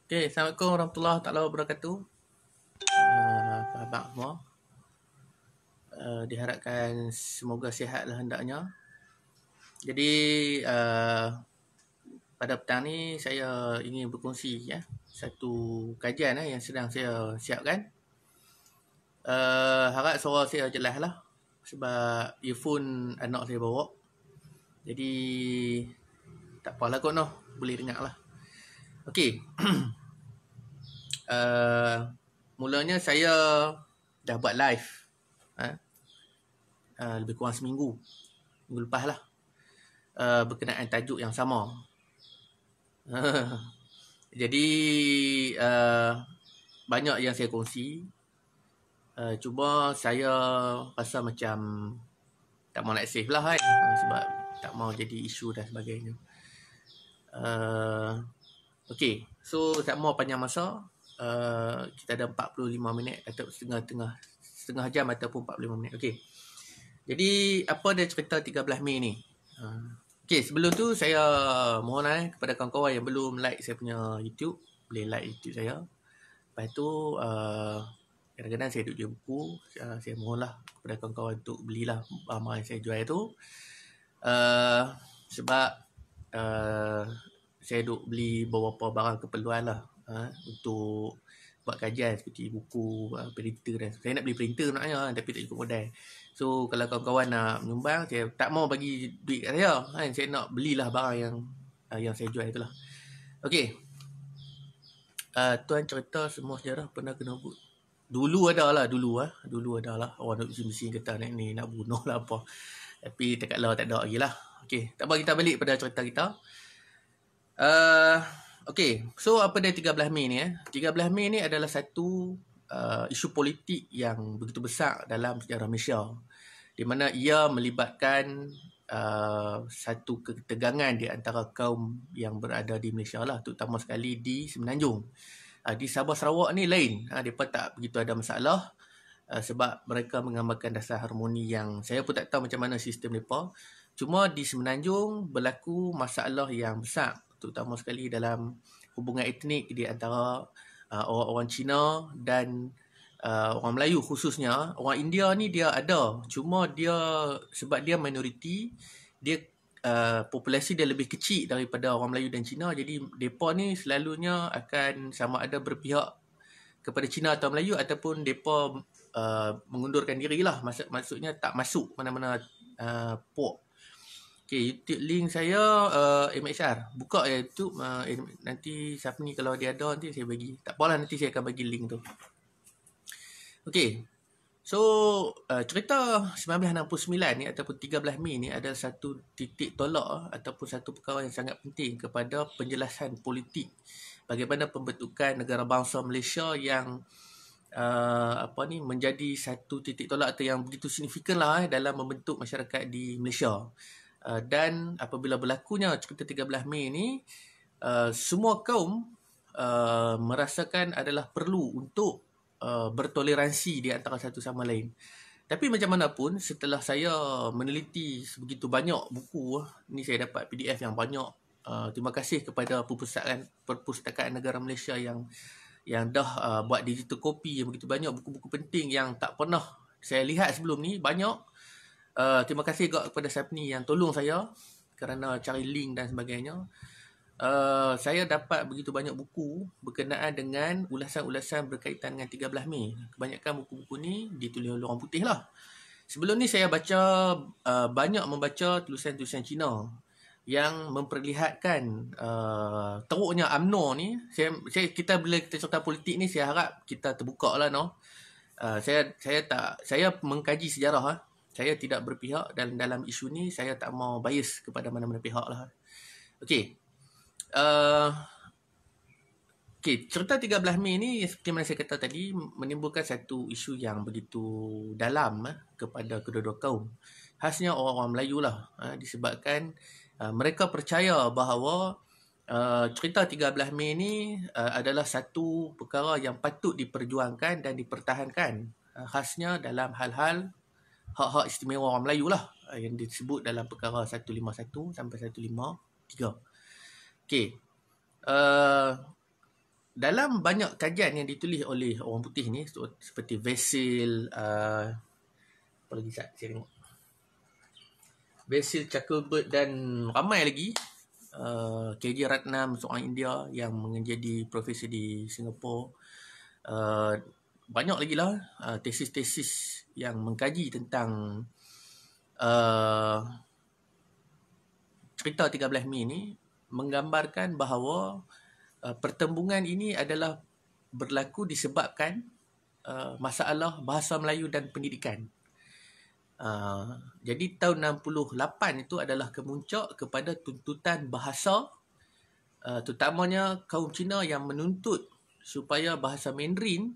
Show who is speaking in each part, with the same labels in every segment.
Speaker 1: Okay, Assalamualaikum warahmatullahi taala wabarakatuh. Sahabat semua, diharapkan semoga sihatlah hendaknya. Jadi pada petang ni saya ingin berkongsi satu kajian yang sedang saya siapkan. Harap suara saya jelas lah sebab earphone anak saya bawa. Jadi tak apalah kot noh, boleh dengar lah. Okey. Mulanya saya dah buat live lebih kurang minggu lepas lah, berkenaan tajuk yang sama. Jadi banyak yang saya kongsi, cuma saya rasa macam tak mau nak save lah kan, sebab tak mau jadi isu dan sebagainya. Okay, so tak mau panjang masa, kita ada 45 minit atau setengah jam ataupun 45 minit. Okay, jadi apa dia cerita 13 Mei ni? Okay, sebelum tu saya mohon kepada kawan-kawan yang belum like saya punya YouTube, boleh like YouTube saya. Lepas tu kadang-kadang saya duk jual buku, saya mohonlah kepada kawan-kawan untuk belilah barang yang saya jual tu. Sebab saya duk beli beberapa barang keperluan lah, untuk buat kajian seperti buku, printer dan saya nak beli printer maknanya, tapi tak cukup modal. So kalau kawan-kawan nak menyumbang, saya tak mau bagi duit kat saya kan, saya nak belilah barang yang saya jual itulah. Okey. Tuan cerita semua sejarah pernah kena dulu ada lah orang nak bising-bising kata ni nak bunuh lah apa, tapi dekat lah tak ada lagi lah. Okey, tak apa, kita balik pada cerita kita. Okay, so apa dia 13 Mei ni? 13 Mei ni adalah satu isu politik yang begitu besar dalam sejarah Malaysia, di mana ia melibatkan satu ketegangan di antara kaum yang berada di Malaysia lah, terutama sekali di Semenanjung. Di Sabah Sarawak ni lain, mereka tak begitu ada masalah, sebab mereka mengamalkan dasar harmoni yang saya pun tak tahu macam mana sistem mereka. Cuma di Semenanjung berlaku masalah yang besar, terutama sekali dalam hubungan etnik di antara orang-orang Cina dan orang Melayu khususnya. Orang India ni dia ada, cuma dia sebab dia minoriti, dia populasi dia lebih kecil daripada orang Melayu dan Cina, jadi mereka ni selalunya akan sama ada berpihak kepada Cina atau Melayu, ataupun mereka mengundurkan diri lah, maksudnya tak masuk mana-mana port. Okay, YouTube link saya MHR. Buka YouTube, nanti siapa ni kalau dia ada nanti saya bagi. Tak apalah, nanti saya akan bagi link tu. Okay, so cerita 1969 ni ataupun 13 Mei ni adalah satu titik tolak ataupun satu perkara yang sangat penting kepada penjelasan politik bagaimana pembentukan negara bangsa Malaysia yang menjadi satu titik tolak atau yang begitu signifikan lah dalam membentuk masyarakat di Malaysia. Dan apabila berlakunya cerita 13 Mei ni, semua kaum merasakan adalah perlu untuk bertoleransi di antara satu sama lain. Tapi macam mana pun, setelah saya meneliti sebegitu banyak buku, ni saya dapat PDF yang banyak. Terima kasih kepada Perpustakaan Negara Malaysia yang dah buat digital copy yang begitu banyak buku-buku penting yang tak pernah saya lihat sebelum ni, banyak. Terima kasih juga kepada Sapni yang tolong saya kerana cari link dan sebagainya. Saya dapat begitu banyak buku berkenaan dengan ulasan-ulasan berkaitan dengan 13 Mei. Kebanyakan buku-buku ni ditulis oleh orang putih lah. Sebelum ni saya banyak membaca tulisan-tulisan Cina yang memperlihatkan teruknya UMNO ni. Kita bila kita cerita politik ni, saya harap kita terbuka lah, no. Saya mengkaji sejarah. Saya tidak berpihak dalam isu ni. Saya tak mau bias kepada mana-mana pihak lah. Okey. Cerita 13 Mei ni seperti mana saya kata tadi, menimbulkan satu isu yang begitu dalam kepada kedua-dua kaum. Khasnya orang-orang Melayu lah, disebabkan mereka percaya bahawa cerita 13 Mei ni adalah satu perkara yang patut diperjuangkan dan dipertahankan, khasnya dalam hal-hal hak-hak istimewa orang Melayu lah, yang disebut dalam perkara 151 sampai 153. Okey. dalam banyak kajian yang ditulis oleh orang putih ni, seperti Vasil, apa lagi saya tengok, Vasil, Chucklebird dan ramai lagi, KJ Ratnam, seorang India yang menjadi profesor di Singapura, banyak lagi lah tesis-tesis yang mengkaji tentang cerita 13 Mei ni, menggambarkan bahawa pertembungan ini adalah berlaku disebabkan masalah bahasa Melayu dan pendidikan. Jadi tahun 68 itu adalah kemuncak kepada tuntutan bahasa, terutamanya kaum Cina yang menuntut supaya bahasa Mandarin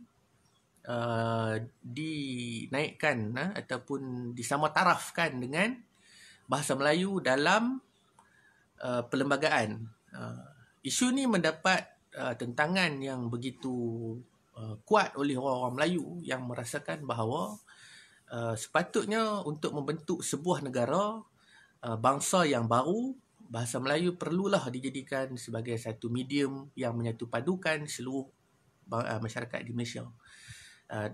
Speaker 1: dinaikkan ataupun disamatarafkan dengan bahasa Melayu dalam perlembagaan. Isu ni mendapat tentangan yang begitu kuat oleh orang-orang Melayu yang merasakan bahawa sepatutnya untuk membentuk sebuah negara bangsa yang baru, bahasa Melayu perlulah dijadikan sebagai satu medium yang menyatu padukan seluruh masyarakat di Malaysia.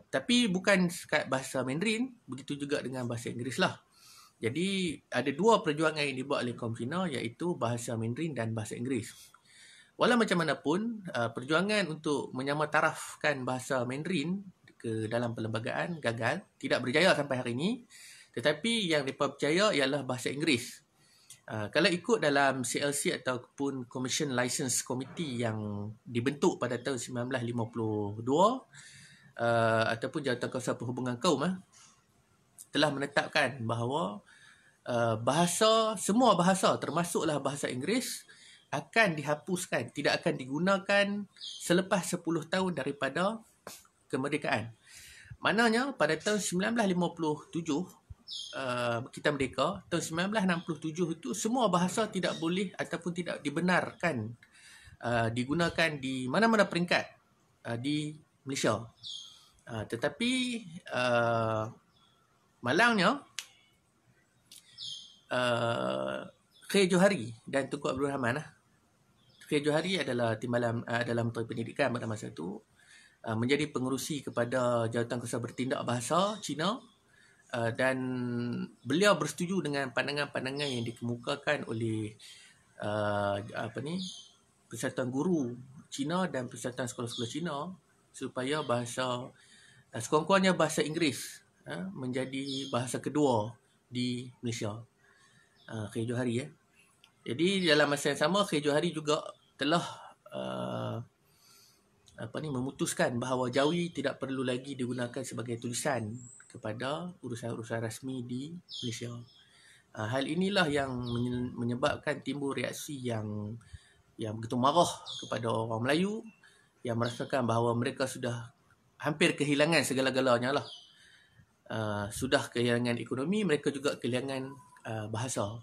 Speaker 1: Tapi bukan sekat bahasa Mandarin, begitu juga dengan bahasa Inggeris lah. Jadi ada dua perjuangan yang dibuat oleh kaum Cina, iaitu bahasa Mandarin dan bahasa Inggeris. Walau macam mana pun, perjuangan untuk menyamatarafkan bahasa Mandarin ke dalam perlembagaan gagal, tidak berjaya sampai hari ini. Tetapi yang mereka percaya ialah bahasa Inggeris. Kalau ikut dalam CLC ataupun Commission License Committee yang dibentuk pada tahun 1952, ataupun Jawatankuasa Perhubungan Kaum telah menetapkan bahawa semua bahasa termasuklah bahasa Inggeris akan dihapuskan, tidak akan digunakan selepas 10 tahun daripada kemerdekaan. Maknanya pada tahun 1957 kita merdeka, tahun 1967 itu semua bahasa tidak boleh ataupun tidak dibenarkan digunakan di mana-mana peringkat di Malaysia. Tetapi malangnya Khair Johari dan Tunku Abdul Rahman, Khair Johari adalah timbalan dalam Menteri Pendidikan pada masa itu, menjadi pengerusi kepada Jawatankuasa Bertindak Bahasa Cina, dan beliau bersetuju dengan pandangan-pandangan yang dikemukakan oleh Persatuan Guru Cina dan Persatuan Sekolah-Sekolah Cina supaya bahasa sekurang-kurangnya bahasa Inggeris menjadi bahasa kedua di Malaysia. Khair Johari Jadi dalam masa yang sama, Khair Johari juga telah memutuskan bahawa Jawi tidak perlu lagi digunakan sebagai tulisan kepada urusan-urusan rasmi di Malaysia. Hal inilah yang menyebabkan timbul reaksi yang begitu marah kepada orang Melayu yang merasakan bahawa mereka sudah hampir kehilangan segala-galanya lah. Sudah kehilangan ekonomi, mereka juga kehilangan bahasa.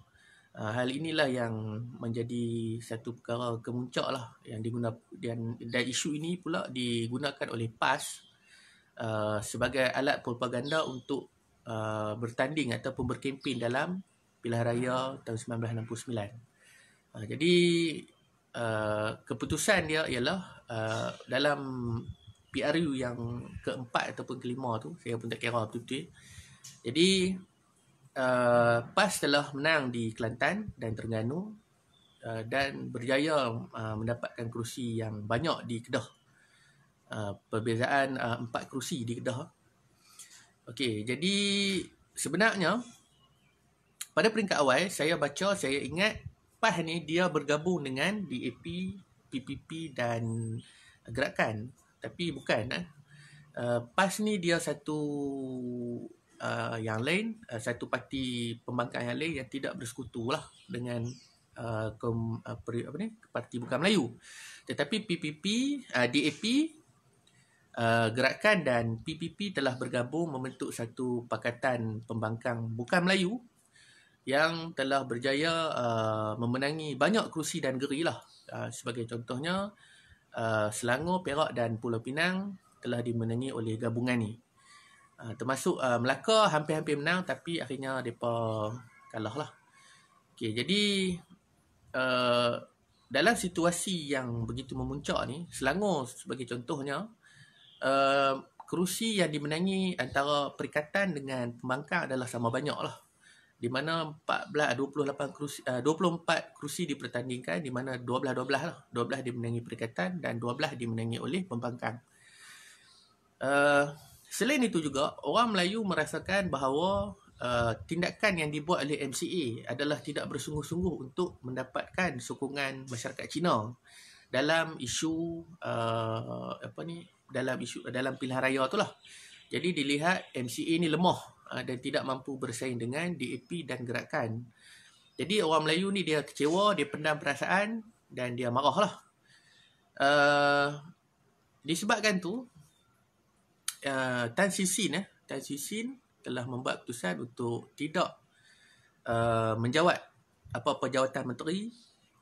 Speaker 1: Hal inilah yang menjadi satu perkara kemuncak lah yang digunakan, dan isu ini pula digunakan oleh PAS sebagai alat propaganda untuk bertanding ataupun berkempen dalam pilihan raya tahun 1969. Jadi keputusan dia ialah dalam PRU yang keempat ataupun kelima tu, saya pun tak kira betul-betul. Jadi PAS telah menang di Kelantan dan Terengganu dan berjaya mendapatkan kerusi yang banyak di Kedah. Perbezaan 4 kerusi di Kedah. Okey, jadi sebenarnya pada peringkat awal saya ingat PAS ni dia bergabung dengan DAP, PPP dan Gerakan. Tapi bukan. PAS ni dia satu yang lain, satu parti pembangkang yang lain yang tidak bersekutu lah dengan Parti Bukan Melayu. Tetapi PPP, DAP, Gerakan dan PPP telah bergabung membentuk satu pakatan pembangkang Bukan Melayu yang telah berjaya memenangi banyak kerusi dan geri lah. Sebagai contohnya, Selangor, Perak dan Pulau Pinang telah dimenangi oleh gabungan ni. Termasuk Melaka hampir-hampir menang, tapi akhirnya mereka kalah lah. Okay, jadi dalam situasi yang begitu memuncak ni, Selangor sebagai contohnya, kerusi yang dimenangi antara Perikatan dengan Pembangkang adalah sama banyak lah. Di mana 24 kerusi dipertandingkan, di mana 12 lah. 12 dimenangi Perikatan dan 12 dimenangi oleh Pembangkang. Selain itu juga, orang Melayu merasakan bahawa tindakan yang dibuat oleh MCA adalah tidak bersungguh-sungguh untuk mendapatkan sokongan masyarakat Cina dalam isu dalam pilihan raya tu lah. Jadi dilihat MCA ni lemah dan tidak mampu bersaing dengan DAP dan Gerakan. Jadi orang Melayu ni dia kecewa, dia pendam perasaan dan dia marah lah. Disebabkan tu Tan Siew Sin telah membuat keputusan untuk tidak menjawat apa-apa jawatan menteri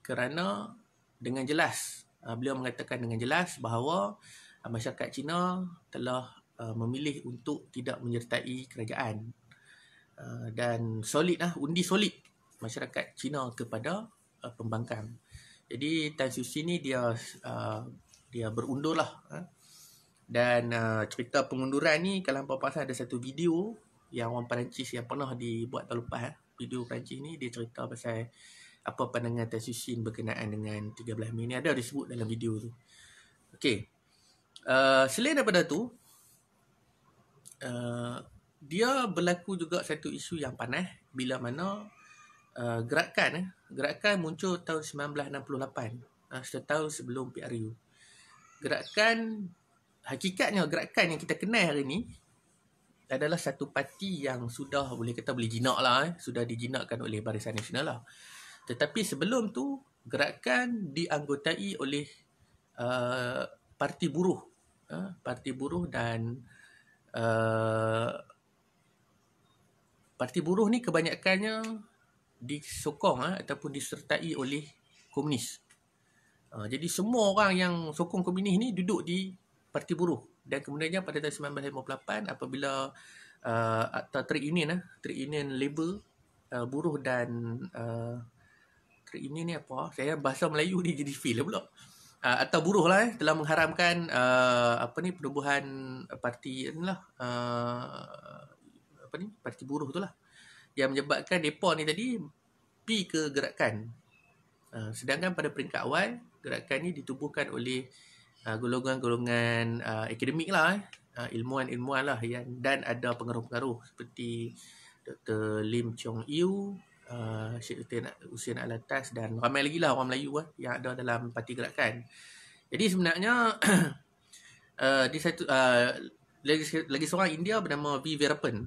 Speaker 1: kerana dengan jelas beliau mengatakan dengan jelas bahawa masyarakat Cina telah memilih untuk tidak menyertai kerajaan dan undi solid masyarakat Cina kepada Pembangkang. Jadi Tan Siew Sin ni dia berundur lah. Dan cerita pengunduran ni, kalau hampa pasal ada satu video yang orang Perancis yang pernah dibuat tahun lepas. Video Perancis ni dia cerita pasal apa pandangan Tan Siew Sin berkenaan dengan 13 Mei ni, ada disebut dalam video tu. Okey. Selain daripada tu, dia berlaku juga satu isu yang panas bila mana Gerakan muncul tahun 1968, setahun sebelum PRU. Hakikatnya Gerakan yang kita kenal hari ni adalah satu parti yang sudah boleh jinak lah, sudah dijinakkan oleh Barisan Nasional lah. Tetapi sebelum tu, Gerakan dianggotai oleh Parti Buruh. Parti Buruh dan Parti Buruh ni kebanyakannya disokong ataupun disertai oleh komunis. Jadi semua orang yang sokong komunis ni duduk di Parti Buruh. Dan kemudiannya pada tahun 1958 apabila trade union labor, buruh dan trade union ni apa? Saya bahasa Melayu ni jadi fail pula. Atau buruh lah telah mengharamkan penubuhan parti inilah parti buruh tu lah, yang menyebabkan depa ni tadi pi ke Gerakan. Sedangkan pada peringkat awal Gerakan ni ditubuhkan oleh golongan-golongan akademik lah, ilmuwan-ilmuwan lah dan ada pengaruh-pengaruh seperti Dr. Lim Chong Yu, Syed Hussein Alatas dan ramai lagi lah orang Melayu yang ada dalam parti Gerakan. Jadi sebenarnya lagi seorang India bernama V. Veerapan.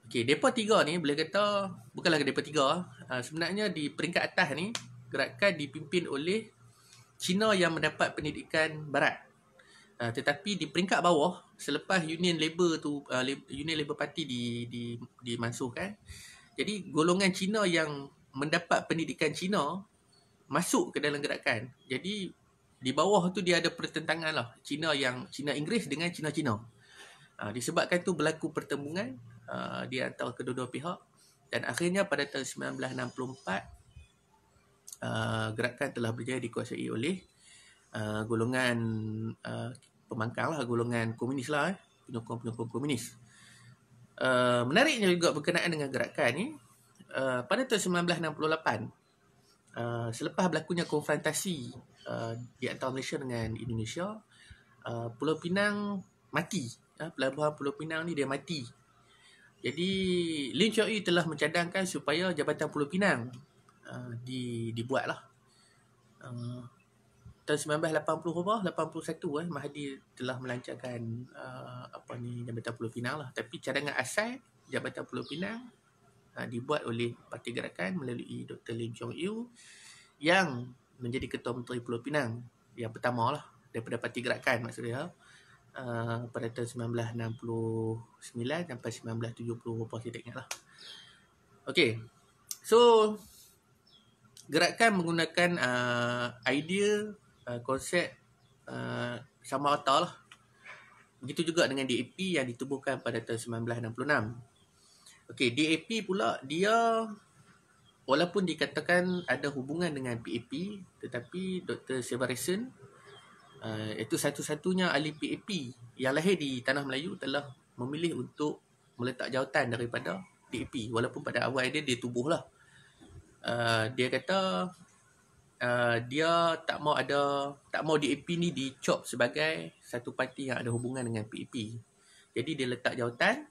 Speaker 1: Okey, depa tiga ni boleh kata bukanlah depa tiga, sebenarnya di peringkat atas ni Gerakan dipimpin oleh Cina yang mendapat pendidikan barat. Tetapi di peringkat bawah, selepas Union Labour Party dimansuhkan, jadi golongan Cina yang mendapat pendidikan Cina masuk ke dalam Gerakan. Jadi di bawah tu dia ada pertentangan lah, Cina Inggeris dengan Cina. Disebabkan tu berlaku pertembungan di antara kedua-dua pihak dan akhirnya pada tahun 1964 Gerakan telah berjaya dikuasai oleh golongan pembangkang lah, golongan komunis lah, penyokong-penyokong komunis. Menariknya juga berkenaan dengan Gerakan ni, pada tahun 1968 selepas berlakunya konfrontasi di antara Malaysia dengan Indonesia, Pulau Pinang mati. Pelabuhan Pulau Pinang ni dia mati. Jadi Lim Chong Yu telah mencadangkan supaya Jabatan Pulau Pinang dibuat lah. Tahun 1981 Mahathir telah melancarkan Jabatan Pulau Pinang lah. Tapi cadangan asal Jabatan Pulau Pinang dibuat oleh Parti Gerakan melalui Dr. Lim Chong Yu yang menjadi Ketua Menteri Pulau Pinang yang pertama lah daripada Parti Gerakan maksudnya, pada tahun 1969 sampai 1970 apa saya tak ingat lah. Okey. So Gerakan menggunakan idea konsep sama rata lah. Begitu juga dengan DAP yang ditubuhkan pada tahun 1966. Okey, DAP pula dia walaupun dikatakan ada hubungan dengan PAP, tetapi Dr. Sevarisan, itu satu-satunya ahli PAP yang lahir di Tanah Melayu telah memilih untuk meletak jawatan daripada PAP, walaupun pada awal dia tubuhlah. Dia kata dia tak mau DAP ni dicop sebagai satu parti yang ada hubungan dengan PAP. Jadi dia letak jawatan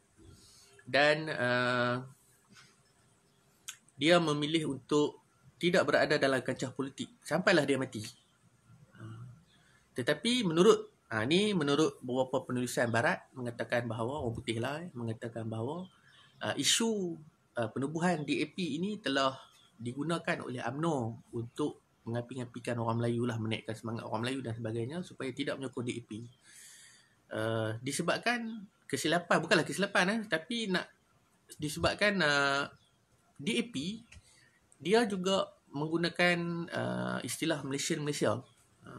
Speaker 1: dan dia memilih untuk tidak berada dalam kancah politik sampailah dia mati. Tetapi menurut beberapa penulisan barat mengatakan bahawa orang putih lah mengatakan bahawa isu penubuhan DAP ini telah digunakan oleh UMNO untuk mengapi-ngapikan orang Melayu lah, menaikkan semangat orang Melayu dan sebagainya supaya tidak menyokong DAP. Disebabkan kesilapan, bukanlah kesilapan tapi disebabkan DAP dia juga menggunakan istilah Malaysian Malaysia.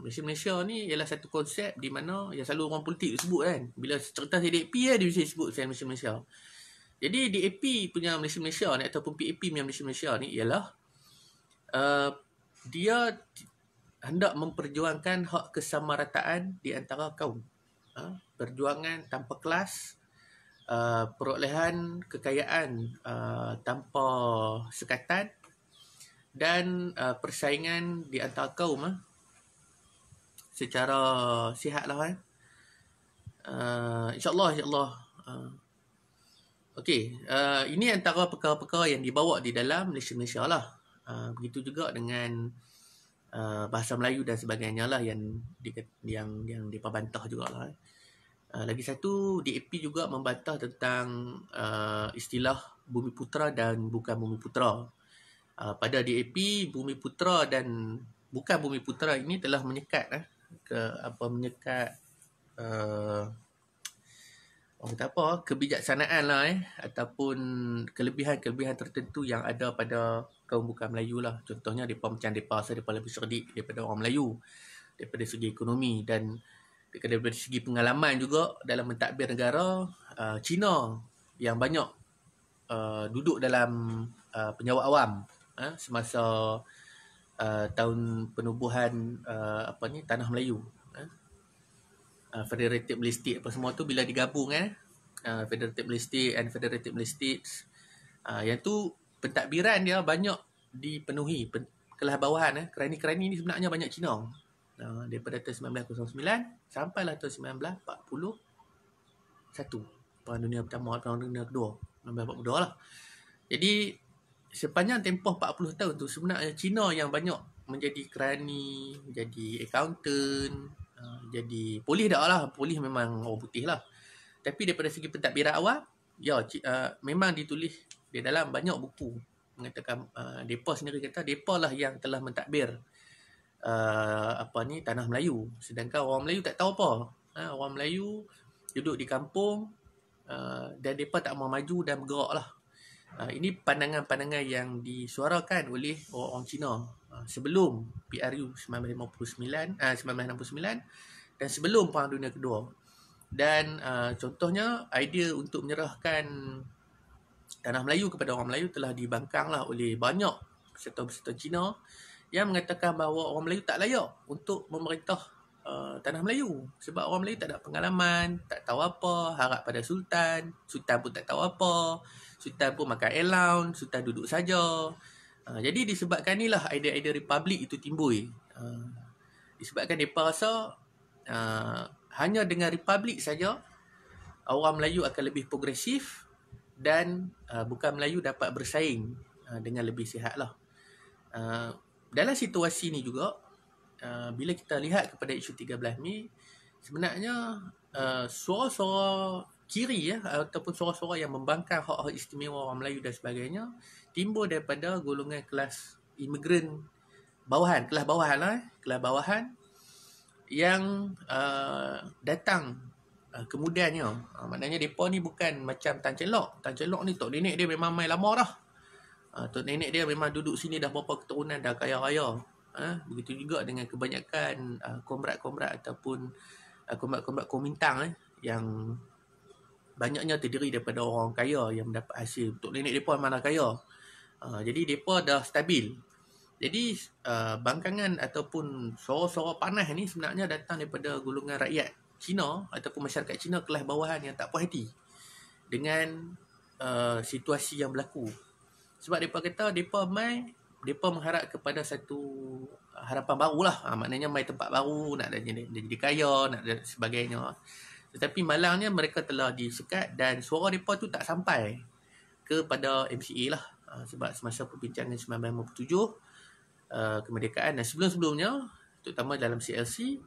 Speaker 1: Malaysia ni ialah satu konsep di mana yang selalu orang politik sebut kan. Bila cerita DAP dia mesti sebut Malaysia Malaysia. Jadi DAP punya Malaysia ni ataupun PAP punya Malaysia ni ialah dia hendak memperjuangkan hak kesamarataan di antara kaum. Perjuangan tanpa kelas, perolehan kekayaan tanpa sekatan dan persaingan di antara kaum secara sihat lah kan. InsyaAllah Okey, ini antara perkara-perkara yang dibawa di dalam Malaysia lah. Begitu juga dengan bahasa Melayu dan sebagainya lah yang diperbantah jugalah. Lagi satu, DAP juga membantah tentang istilah Bumi Putera dan bukan Bumi Putera. Pada DAP, Bumi Putera dan bukan Bumi Putera ini telah menyekat kebijaksanaan lah ataupun kelebihan-kelebihan tertentu yang ada pada kaum bukan Melayu lah. Contohnya mereka lebih cerdik daripada orang Melayu daripada segi ekonomi, dan daripada segi pengalaman juga dalam mentadbir negara. Cina yang banyak duduk dalam penjawat awam semasa tahun penubuhan Tanah Melayu, Federated Malay State apa semua tu, bila digabung Federated Malay State and Federated Malay States, yang tu pentadbiran dia banyak dipenuhi kelas bawahan. Kerani-kerani ni sebenarnya banyak Cina. Daripada tahun 1909 sampailah tahun 1941, Perang Dunia Pertama, Perang Dunia Kedua, 1942 lah. Jadi sepanjang tempoh 40 tahun tu sebenarnya Cina yang banyak menjadi kerani, jadi accountant, jadi polis dah lah. Polis memang orang putih lah. Tapi daripada segi pentadbiran awal, memang ditulis di dalam banyak buku mengatakan mereka sendiri kata mereka lah yang telah mentadbir Tanah Melayu, sedangkan orang Melayu tak tahu apa. Orang Melayu duduk di kampung dan mereka tak mau maju dan bergerak lah. Ini pandangan-pandangan yang disuarakan oleh orang Cina sebelum PRU 1969 dan sebelum Perang Dunia Kedua. Dan contohnya idea untuk menyerahkan Tanah Melayu kepada orang Melayu telah dibangkang lah oleh banyak peserta-peserta Cina yang mengatakan bahawa orang Melayu tak layak untuk memerintah Tanah Melayu sebab orang Melayu tak ada pengalaman, tak tahu apa, harap pada Sultan pun tak tahu apa, Sultan pun makan allowance, Sultan duduk saja. Jadi disebabkan inilah idea-idea republik itu timbul. Disebabkan mereka rasa hanya dengan republik saja orang Melayu akan lebih progresif dan bukan Melayu dapat bersaing dengan lebih sihat lah. Dalam situasi ni juga, bila kita lihat kepada isu 13 Mei, sebenarnya suara-suara kiri ataupun suara-suara yang membangkang hak-hak istimewa orang Melayu dan sebagainya timbul daripada golongan kelas imigran bawahan, kelas bawahan yang datang kemudiannya. Maknanya mereka ni bukan macam Tan Cheng Lock. Tan Cheng Lock ni tok nenek dia memang main lama dah. Tok nenek dia memang duduk sini dah berapa keturunan, dah kaya-raya. Begitu juga dengan kebanyakan komrad-komrad ataupun komrad-komrad Kuomintang yang banyaknya terdiri daripada orang kaya yang mendapat hasil. Tok nenek mereka mana kaya. Jadi mereka dah stabil. Jadi bangkangan ataupun suara-suara panas ni sebenarnya datang daripada golongan rakyat Cina ataupun masyarakat Cina kelas bawahan yang tak puas hati dengan situasi yang berlaku. Sebab mereka kata mereka mengharap kepada satu harapan baru lah. Maknanya mai tempat baru, nak jadi kaya, nak dan sebagainya. Tetapi malangnya mereka telah disekat dan suara mereka tu tak sampai kepada MCA lah. Sebab semasa perbincangan 1957 kemerdekaan dan sebelum-sebelumnya, terutama dalam CLC,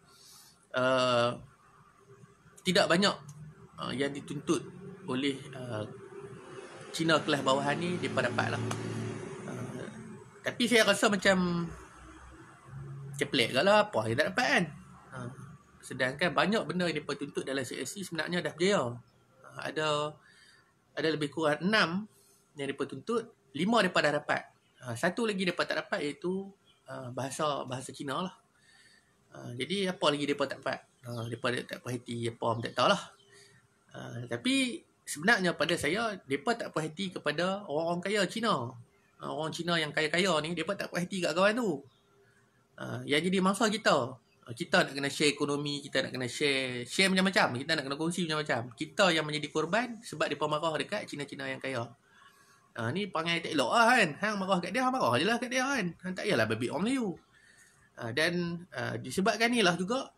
Speaker 1: tidak banyak yang dituntut oleh Cina kelas bawahan ni mereka dapat lah. Tapi saya rasa macam pelik ke lah, apa yang tak dapat kan. Sedangkan banyak benda yang mereka tuntut dalam CLC sebenarnya dah berjaya. Ada lebih kurang 6 yang mereka tuntut, 5 mereka dah dapat. Satu lagi mereka tak dapat iaitu bahasa Cina lah. Jadi apa lagi mereka tak dapat? Mereka tak perhati apa, tak tahulah. Tapi sebenarnya pada saya, mereka tak perhati kepada orang-orang kaya Cina. Orang Cina yang kaya-kaya ni, mereka tak perhati kat kawan tu. Yang jadi masalah kita nak kena share ekonomi, kita nak kena share macam-macam, kita nak kena kongsi macam-macam. Kita yang menjadi korban sebab mereka marah dekat Cina-Cina yang kaya. Ni perangai tak elok lah kan. Hang marah kat dia, marah je lah kat dia kan. Hang tak payahlah babit orang Melayu. Dan disebabkan ni lah juga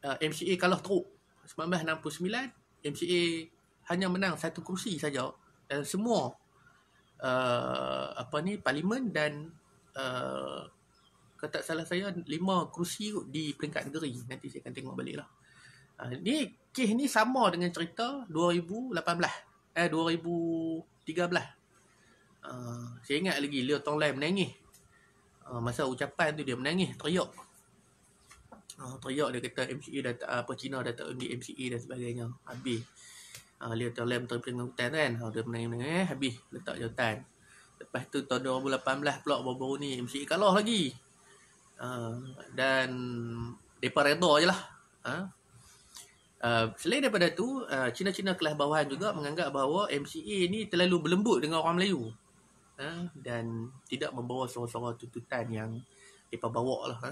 Speaker 1: MCA kalah teruk. 1969 MCA hanya menang 1 kerusi saja dalam semua parlimen dan kalau tak salah saya 5 kerusi di peringkat negeri. Nanti saya akan tengok balik lah. Ni kes ni sama dengan cerita 2013. Saya ingat lagi Liu Tonglai menangis. Masa ucapan tu dia menangis, teriak. Teriak dia kata MCA dah tak, Cina dah tak undi MCA dan sebagainya. Habis Liu Tonglai menteri pengurutan kan. Dia menangis, habis letak jawatan. Lepas tu tahun 2018 pula baru-baru ni MCA kalah lagi. Dan mereka reda je lah. Selain daripada tu, Cina-Cina kelas bawahan juga menganggap bahawa MCA ni terlalu berlembut dengan orang Melayu. Dan tidak membawa suara-suara tuntutan yang mereka bawa lah.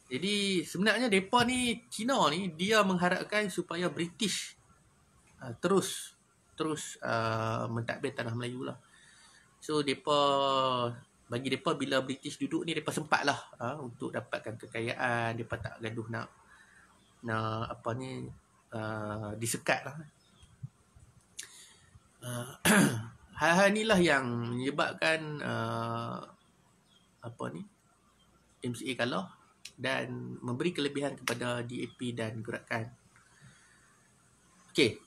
Speaker 1: Jadi sebenarnya mereka ni, Cina ni, dia mengharapkan supaya British terus mentadbir tanah Melayu lah. So bagi mereka bila British duduk ni, mereka sempat lah untuk dapatkan kekayaan. Mereka tak gaduh nak disekat lah. Hal-hal inilah yang menyebabkan MCA kalah dan memberi kelebihan kepada DAP dan gerakan. Okey.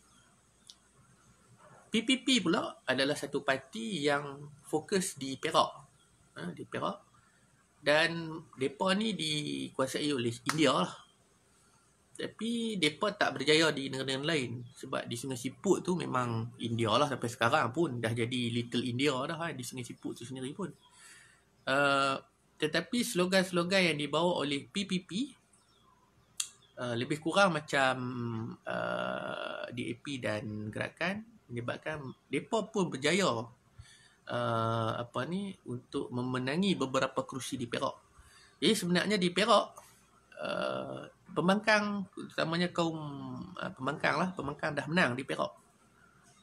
Speaker 1: PPP pula adalah satu parti yang fokus di Perak. Di Perak. Dan mereka ni dikuasai oleh India lah. Tapi mereka tak berjaya di negara-negara lain. Sebab di Sungai Siput tu memang India lah. Sampai sekarang pun dah jadi Little India dah di Sungai Siput tu sendiri pun. Tetapi slogan-slogan yang dibawa oleh PPP lebih kurang macam DAP dan gerakan, menyebabkan mereka pun berjaya untuk memenangi beberapa kerusi di Perak. Jadi sebenarnya di Perak pembangkang, terutamanya kaum pembangkang dah menang di Perak.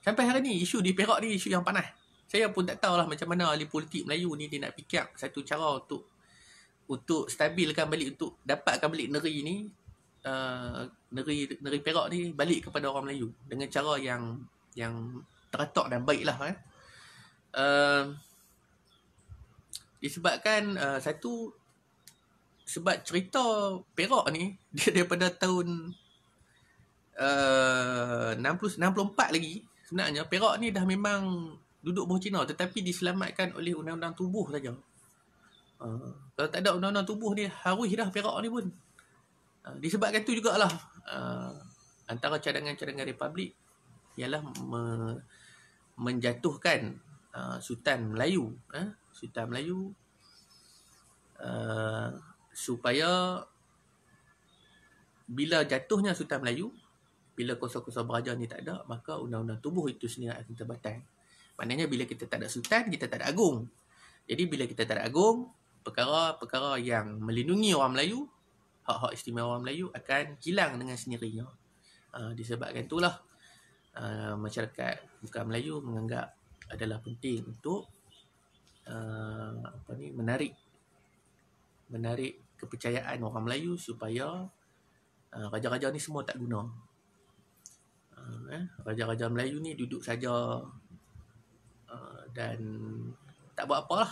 Speaker 1: Sampai hari ni isu di Perak ni isu yang panas. Saya pun tak tahulah macam mana ahli politik Melayu ni dia nak fikir satu cara untuk stabilkan balik, untuk dapatkan balik negeri ni, negeri Perak ni balik kepada orang Melayu dengan cara yang teratur dan baiklah disebabkan sebab cerita Perak ni dia daripada tahun 64 lagi. Sebenarnya Perak ni dah memang duduk bawah Cina, tetapi diselamatkan oleh undang-undang tubuh saja. Kalau tak ada undang-undang tubuh ni, harus dah Perak ni pun. Disebabkan tu jugalah antara cadangan-cadangan Republik ialah menjatuhkan Sultan Melayu, supaya bila jatuhnya Sultan Melayu, bila kuasa-kuasa beraja ni tak ada, maka undang-undang tubuh itu sendiri akan terbatal. Maknanya bila kita tak ada sultan, kita tak ada agung. Jadi bila kita tak ada agung, perkara-perkara yang melindungi orang Melayu, hak-hak istimewa orang Melayu akan hilang dengan sendirinya. Disebabkan itulah masyarakat bukan Melayu menganggap adalah penting untuk menarik kepercayaan orang Melayu supaya raja-raja ni semua tak guna. Raja-raja Melayu ni duduk saja dan tak buat apa lah.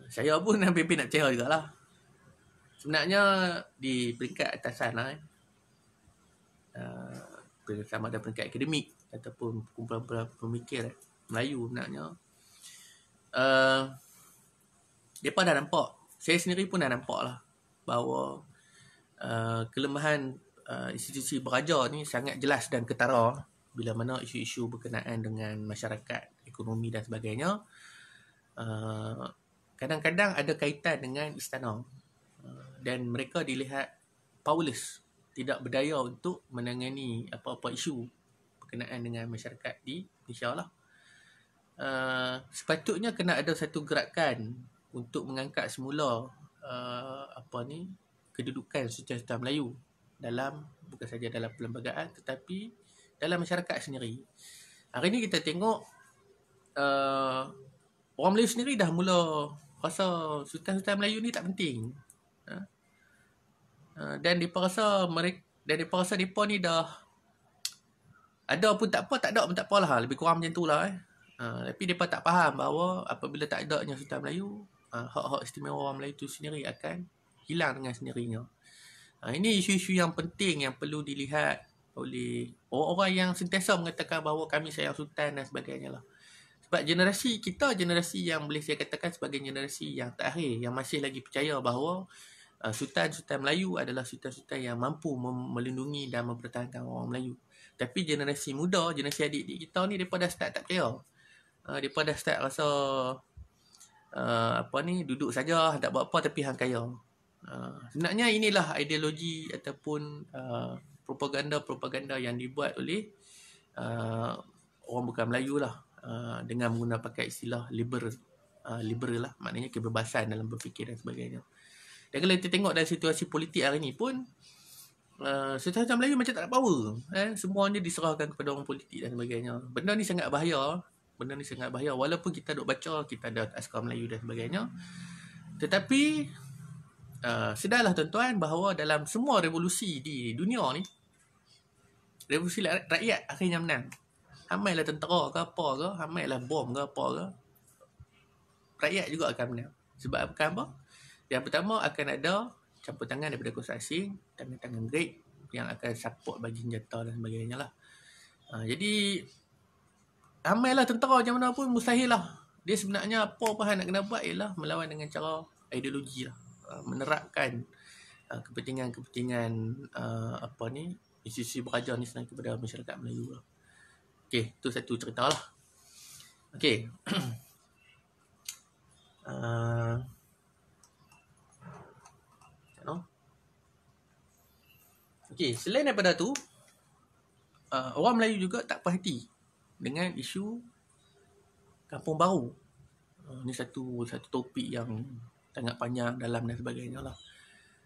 Speaker 1: Saya pun hampir nak percaya jugalah. Sebenarnya di peringkat atasan lah, sama ada peringkat akademik ataupun kumpulan pemikir Melayu sebenarnya, mereka dah nampak, saya sendiri pun dah nampak lah bahawa kelemahan institusi beraja ni sangat jelas dan ketara bila mana isu-isu berkenaan dengan masyarakat, ekonomi dan sebagainya kadang-kadang ada kaitan dengan istana dan mereka dilihat powerless, tidak berdaya untuk menangani apa-apa isu berkenaan dengan masyarakat di Malaysia lah. Sepatutnya kena ada satu gerakan untuk mengangkat semula kedudukan Sultan Melayu dalam, bukan saja dalam perlembagaan tetapi dalam masyarakat sendiri. Hari ni kita tengok orang Melayu sendiri dah mula rasa Sultan Melayu ni tak penting. Dan mereka rasa mereka ni dah ada pun tak apa, tak ada pun tak apalah, lebih kurang macam tu lah. Tapi mereka tak faham bahawa apabila tak adanya Sultan Melayu, hak-hak istimewa orang Melayu itu sendiri akan hilang dengan sendirinya. Ini isu-isu yang penting yang perlu dilihat oleh orang-orang yang sentiasa mengatakan bahawa kami sayang Sultan dan sebagainya lah. Sebab generasi kita, generasi yang boleh saya katakan sebagai generasi yang terakhir, yang masih lagi percaya bahawa Sultan-Sultan Melayu adalah Sultan-Sultan yang mampu melindungi dan mempertahankan orang Melayu. Tapi generasi muda, generasi adik-adik kita ni, mereka dah start tak percaya. Mereka dah start rasa duduk saja, tak buat apa tapi hang kaya. Sebenarnya inilah ideologi ataupun propaganda yang dibuat oleh orang bukan Melayu lah, dengan menggunakan pakai istilah liberal lah, maknanya kebebasan dalam berfikir dan sebagainya. Dan kalau kita tengok dalam situasi politik hari ni pun, Sultan Melayu macam tak ada power. Semuanya diserahkan kepada orang politik dan sebagainya. Benda ni sangat bahaya. Walaupun kita duk baca, kita ada askar Melayu dan sebagainya. Tetapi sedarlah tuan-tuan bahawa dalam semua revolusi di dunia ni, revolusi rakyat akhirnya menang. Hamailah tentera ke apa ke, hamailah bom ke apa ke, rakyat juga akan menang. Sebab apa? Yang pertama, akan ada campur tangan daripada kuasa asing, tangan-tangan great yang akan support bagi senjata dan sebagainya lah. Jadi hamailah tentera macam mana pun mustahil lah. Dia sebenarnya apa nak kena buat ialah melawan dengan cara ideologi lah, menerapkan kepentingan institusi beraja ni senang kepada masyarakat Melayu lah. Okey, tu satu cerita lah. Okey. Okey, selain daripada tu, orang Melayu juga tak puas hati dengan isu kampung baru. Ini satu topik yang sangat panjang, dalam dan sebagainya lah.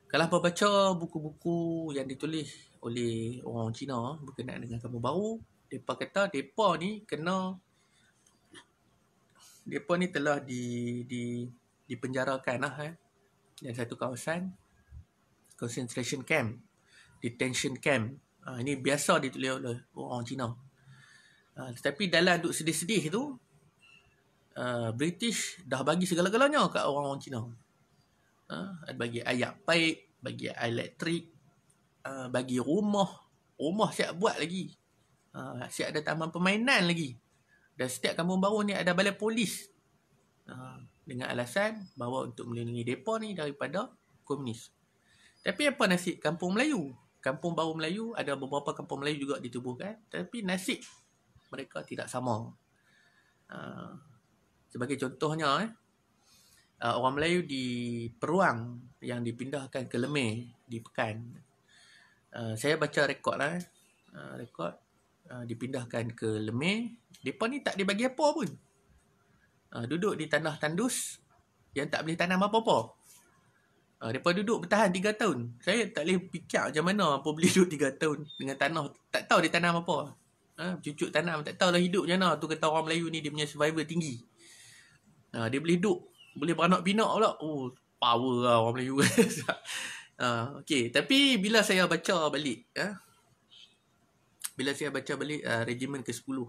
Speaker 1: Kalau apa baca buku-buku yang ditulis oleh orang Cina berkenaan dengan kampung baru, mereka kata mereka ni telah dipenjarakan lah dalam satu kawasan concentration camp, detention camp. Ini biasa ditulis oleh orang Cina. Tetapi dalam duk sedih-sedih tu, British dah bagi segala-galanya kat orang-orang Cina. Bagi air paip, bagi air elektrik, bagi rumah siap buat lagi, siap ada taman permainan lagi. Dan setiap kampung baru ni ada balai polis, dengan alasan bahawa untuk melindungi mereka ni daripada komunis. Tapi apa nasib kampung Melayu? Kampung baru Melayu, ada beberapa kampung Melayu juga ditubuhkan, tapi nasib mereka tidak sama. Sebagai contohnya, orang Melayu di Peruang yang dipindahkan ke Lemeh di Pekan. Saya baca rekod lah. Rekod dipindahkan ke Lemeh. Mereka ni tak dibagi apa pun. Duduk di tanah tandus yang tak boleh tanam apa-apa. Mereka duduk bertahan 3 tahun. Saya tak boleh fikir macam mana apa boleh duduk 3 tahun dengan tanah. Tak tahu dia tanam apa. Cucuk tanam. Tak tahulah hidup macam mana. Tu kata orang Melayu ni dia punya survival tinggi. Dia boleh hidup. Boleh beranak pinak pula. Oh, power lah orang Melayu. Okay. Tapi bila saya baca balik. Bila saya baca balik Regimen ke-10.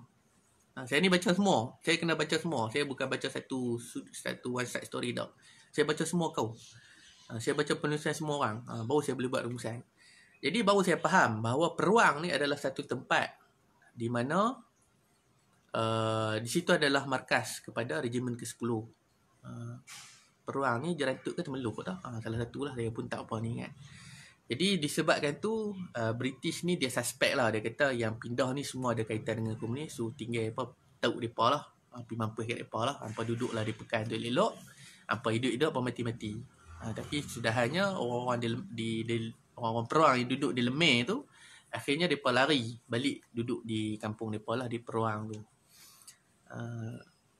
Speaker 1: Saya ni baca semua. Saya kena baca semua. Saya bukan baca satu one side story dah. Saya baca semua kau. Saya baca penulisan semua orang. Baru saya boleh buat rumusan. Jadi baru saya faham bahawa Peruang ni adalah satu tempat di mana di situ adalah markas kepada Regimen ke-10. Peruang ni Jerantuk ke Temeluk tak? Salah satu lah. Saya pun tak apa ni ingat. Jadi disebabkan tu British ni dia suspect lah. Dia kata yang pindah ni semua ada kaitan dengan komunis. So tinggal apa tahu mereka lah. Pergi mampus kat mereka lah. Hampa duduk lah di pekan tu elok. Hampa hidup-hidup, hampa mati-mati. Tapi sudahannya orang-orang orang-orang Peruang yang duduk di Lemeh tu, akhirnya mereka lari balik duduk di kampung mereka lah, di Peruang tu.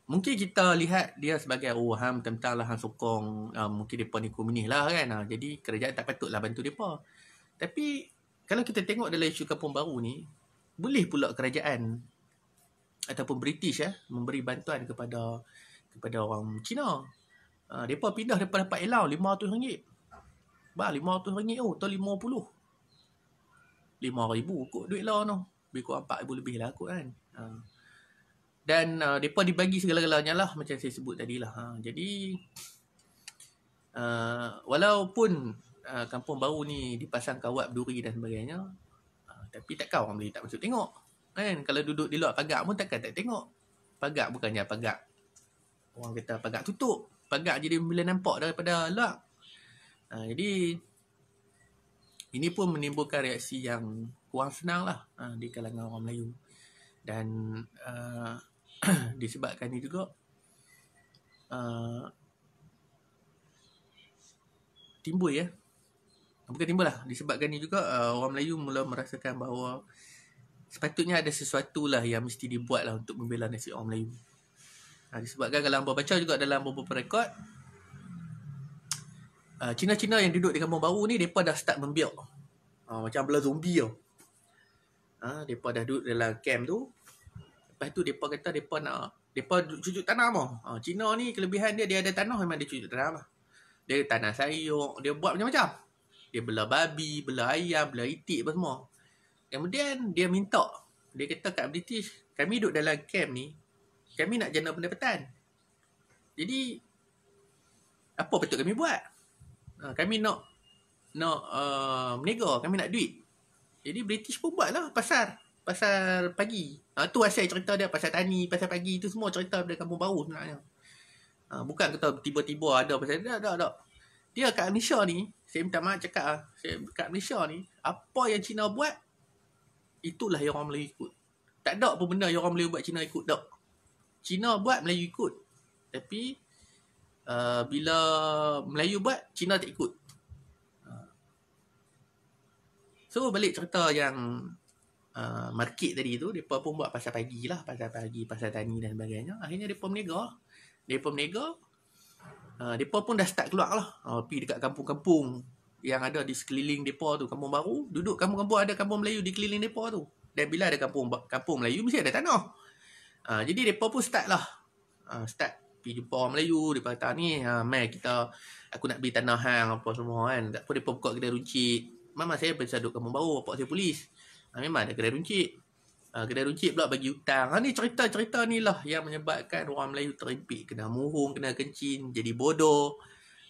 Speaker 1: Mungkin kita lihat dia sebagai tentang lah hang sokong, mungkin mereka ni komunis lah kan. Jadi kerajaan tak patutlah bantu mereka. Tapi kalau kita tengok dalam isu kampung baru ni, boleh pula kerajaan ataupun British memberi bantuan kepada orang Cina. Mereka pindah daripada dapat allowance RM500. RM500 tahun 50. 5,000 kot duit lah tu. Lebih kurang 4,000 lebih lah kot kan. Dan mereka dibagi segala-galanya lah macam saya sebut tadi lah. Jadi walaupun kampung baru ni dipasang kawat berduri dan sebagainya, tapi takkan orang Melayu tak masuk tengok kan. Kalau duduk di luar pagar pun takkan tak tengok. Pagar bukannya pagar, orang kata pagar tutup. Pagar jadi bila nampak daripada luar. Jadi ini pun menimbulkan reaksi yang kurang senang lah di kalangan orang Melayu. Dan disebabkan ini juga timbul bukan timbul lah, disebabkan ini juga orang Melayu mula merasakan bahawa sepatutnya ada sesuatu lah yang mesti dibuat lah untuk membela nasib orang Melayu. Disebabkan kalau hangpa baca juga dalam beberapa rekod, Cina-Cina yang duduk di kampung baru ni, mereka dah start membiak. Macam belah zombie tau. Mereka dah duduk dalam camp tu. Lepas tu mereka kata mereka cucuk tanam tau. Cina ni kelebihan dia ada tanah, memang dia cucuk tanam lah. Dia tanam sayur, dia buat macam-macam. Dia belah babi, belah ayam, belah itik apa semua. Kemudian dia minta, dia kata kat British, kami duduk dalam camp ni, kami nak jana pendapatan. Jadi apa patut kami buat? Kami nak meniaga, kami nak duit. Jadi British pun buatlah pasar pagi. Tu asal cerita dia, pasar tani, pasar pagi, tu semua cerita dari kampung baru sebenarnya. Bukan kata tiba-tiba ada pasar, tak. Dia kat Malaysia ni, saya minta maaf cakap kat Malaysia ni, apa yang Cina buat, itulah yang orang Melayu ikut. Tak ada apa benda yang orang Melayu buat Cina ikut, tak. Cina buat, Melayu ikut. Tapi bila Melayu buat, Cina tak ikut. So balik cerita yang market tadi tu, mereka pun buat pasar pagi lah, pasar pagi, pasar tani dan sebagainya. Akhirnya mereka meniaga. Mereka pun dah start keluar lah, pergi dekat kampung-kampung yang ada di sekeliling mereka tu, kampung baru. Duduk kampung-kampung, ada kampung Melayu di keliling mereka tu. Dan bila ada kampung Melayu, mesti ada tanah. Jadi mereka pun start lah, start pergi jumpa orang Melayu. Mereka kata ni, aku nak beli tanah hang apa semua kan. Tak apa, mereka buka kedai runcit. Mama saya pernah duduk kampung baru, bapak saya polis. Memang ada kedai runcit. Kedai runcit pula bagi hutang. Ni cerita-cerita ni lah yang menyebabkan orang Melayu terimpit, kena murung, kena kencing, jadi bodoh,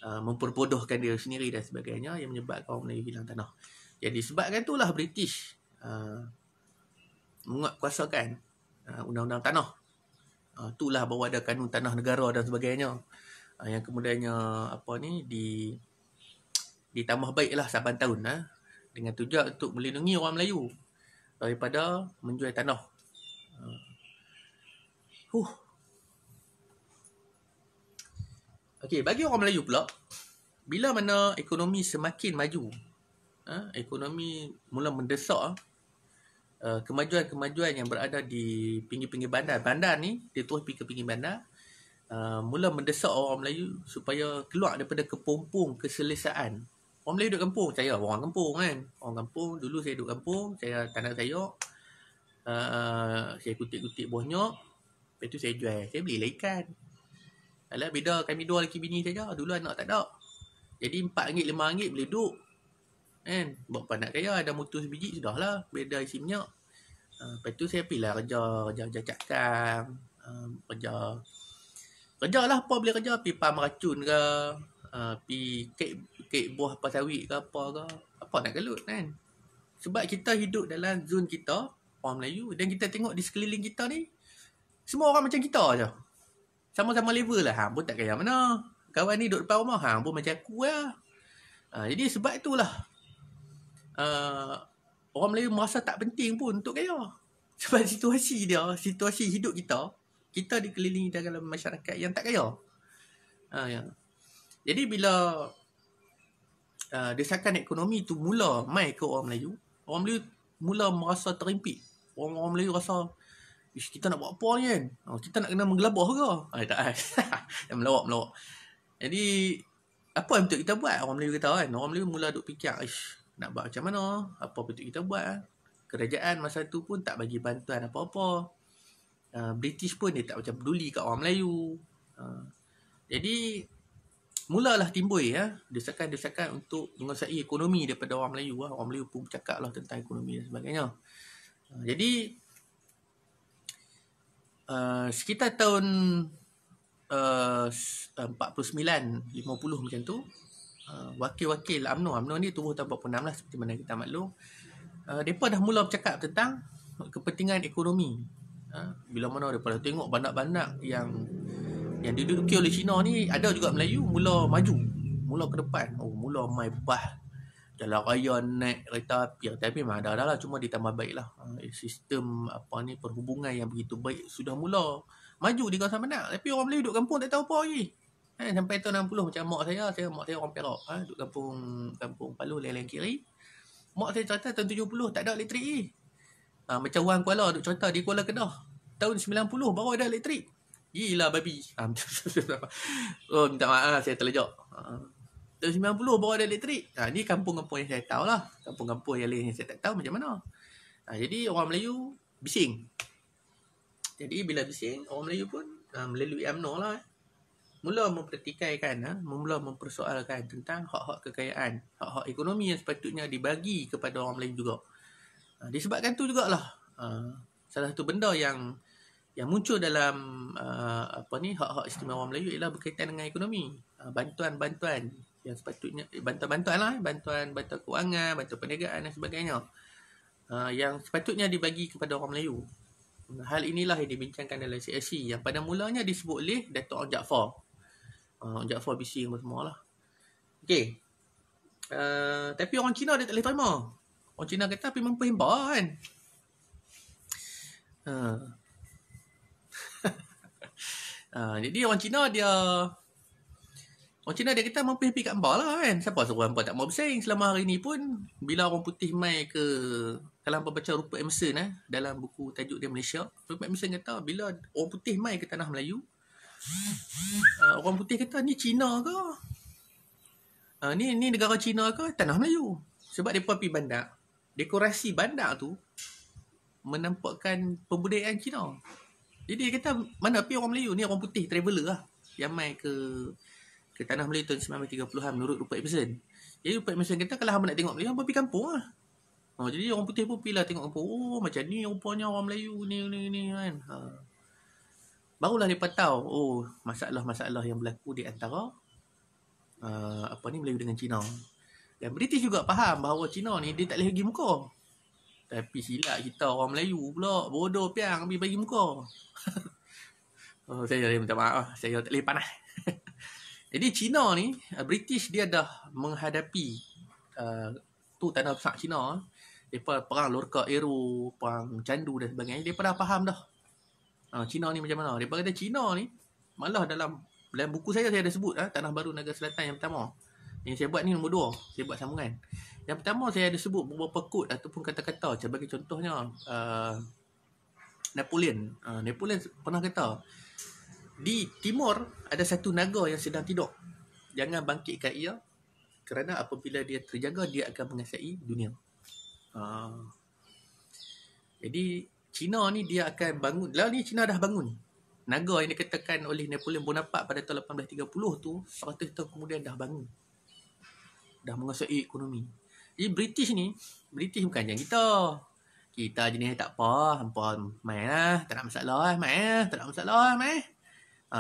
Speaker 1: memperbodohkan diri sendiri dan sebagainya, yang menyebabkan orang Melayu hilang tanah. Jadi sebabkan itulah British menguatkuasakan undang-undang tanah. Itulah bahawa ada kanun tanah negara dan sebagainya, yang kemudiannya ditambah baiklah saban tahun dengan tujuan untuk melindungi orang Melayu daripada menjual tanah. Okey, bagi orang Melayu pula, bila mana ekonomi semakin maju, ekonomi mula mendesak, kemajuan-kemajuan yang berada di pinggir-pinggir bandar. Bandar ni dia terus pergi ke pinggir bandar. Mula mendesak orang Melayu supaya keluar daripada kepompong keselesaan. Orang Melayu duduk kampung, saya orang kampung kan. Orang kampung, dulu saya duduk kampung, saya tanam sayur. Saya kutip-kutip buah nyok. Lepas tu saya jual, saya belilah ikan. Alah, beda kami dua lelaki bini saja. Dulu anak tak ada. Jadi RM4, RM5 boleh duduk. Kan? Buat apa nak kaya, ada motor sebiji sudahlah. Beda isi minyak. Lepas tu saya pergilah kerja cakang. Kerja lah apa boleh kerja. Pergi pam racun ke. Pergi kek buah pasawit ke apa ke. Apa nak gelut kan. Sebab kita hidup dalam zon kita, orang Melayu. Dan kita tengok di sekeliling kita ni, semua orang macam kita je. Sama-sama level lah. Pun tak kaya mana. Kawan ni duduk depan rumah. Pun macam aku lah. Jadi sebab itulah. Orang Melayu merasa tak penting pun untuk kaya. Sebab situasi hidup kita dikelilingi dalam masyarakat yang tak kaya. Jadi bila desakan ekonomi tu mula mai ke orang Melayu mula merasa terimpit. Orang Melayu rasa, kita nak buat apa ni kan? Kita nak kena menggelabah ke? Tak. Melawak. Jadi, apa yang betul kita buat? Orang Melayu kata kan. Orang Melayu mula duk fikir, nak buat macam mana? Apa betul kita buat? Kerajaan masa tu pun tak bagi bantuan apa-apa. British pun dia tak macam peduli kat orang Melayu. Jadi, mulalah timbul desakan-desakan untuk menguasai ekonomi daripada orang Melayu. Orang Melayu pun bercakap lah tentang ekonomi dan sebagainya. Jadi, sekitar tahun 49, 50 macam tu, wakil-wakil UMNO ni tubuh tahun 46 lah, seperti mana kita maklum. Mereka dah mula bercakap tentang kepentingan ekonomi. Bila mana mereka dah tengok bandar-bandar yang diduduki oleh Cina ni, ada juga Melayu mula maju, mula ke depan. Mula mai bah jalan raya, naik kereta api. Tapi memang ada lah, cuma ditambah baik lah. Sistem perhubungan yang begitu baik sudah mula maju di kawasan bandar. Tapi orang Melayu duduk kampung tak tahu apa lagi. Sampai tahun 60 macam mak saya orang Perak. Duduk kampung Palu, Leleng Kiri. Mak saya cerita tahun 70 tak ada elektrik ni. Macam orang Kuala duduk cerita di Kuala Kedah. Tahun 90 baru ada elektrik. Gila babi. Minta maaf saya terlejak. Tahun 90 baru ada elektrik. Ni kampung-kampung yang saya tahu lah. Kampung-kampung yang lain yang saya tak tahu macam mana. Jadi orang Melayu bising. Jadi bila bising, orang Melayu pun melalui UMNO lah. Mula mempersoalkan tentang hak-hak kekayaan, hak-hak ekonomi yang sepatutnya dibagi kepada orang Melayu juga. Disebabkan tu jugalah salah satu benda yang muncul dalam hak-hak istimewa orang Melayu ialah berkaitan dengan ekonomi. Bantuan-bantuan yang sepatutnya bantuan-bantuan lah, bantuan kewangan, bantuan perniagaan dan sebagainya. Yang sepatutnya dibagi kepada orang Melayu. Hal inilah yang dibincangkan dalam CSC yang pada mulanya disebut oleh Datuk Ong Jaafar. Ong Jaafar bising semua lah. Okey. Tapi orang Cina dia tak boleh terima. Orang Cina kata pergi mampu hempa kan. Jadi orang Cina dia kata mampu pergi kat hempa lah kan. Siapa suruh hempa tak mau bersaing. Selama hari ni pun bila orang putih mai ke, kalau hangpa baca Rupert Emerson dalam buku tajuk dia Malaysia, Rupert Emerson kata bila orang putih mai ke tanah Melayu, orang putih kata ni Cina ke? Ni negara Cina ke tanah Melayu? Sebab mereka pergi bandar. Dekorasi bandar tu menampakkan pembudayaan Cina. Jadi dia kata mana pergi orang Melayu ni, orang putih traveller lah yang mai ke tanah Melayu tahun 1930-an menurut Rupert Emerson. Jadi Rupert Emerson kata kalau hangpa nak tengok Melayu, hangpa pergi kampung lah. Jadi orang putih pun pergilah tengok kampung. Macam ni rupanya orang Melayu ni kan. Barulah mereka tahu masalah-masalah yang berlaku di antara Melayu dengan Cina. Dan British juga faham bahawa Cina ni dia tak boleh bagi muka. Tapi silap kita orang Melayu pula, bodoh piang pergi bagi muka. Saya minta maaf, saya tak boleh panas. Jadi Cina ni, British dia dah menghadapi tanah besar Cina. Mereka perang Lorca Aero, perang Candu dan sebagainya. Mereka dah faham dah Cina ni macam mana. Mereka kata Cina ni, malah dalam buku saya ada sebut Tanah Baru Naga Selatan yang pertama. Yang saya buat ni nombor 2. Saya buat sambungan. Yang pertama saya ada sebut beberapa kod ataupun kata-kata. Saya bagi contohnya Napoleon. Napoleon pernah kata, di timur ada satu naga yang sedang tidur. Jangan bangkitkan ia, kerana apabila dia terjaga, dia akan menguasai dunia. Jadi Cina ni dia akan bangun. Lalu ni Cina dah bangun. Naga yang dikatakan oleh Napoleon Bonaparte pada tahun 1830 tu, 100 tahun kemudian dah bangun. Dah menguasai ekonomi. Jadi British bukan macam kita. Kita jenis tak apa, hampa main lah, tak ada masalah, main lah, tak ada masalah, main.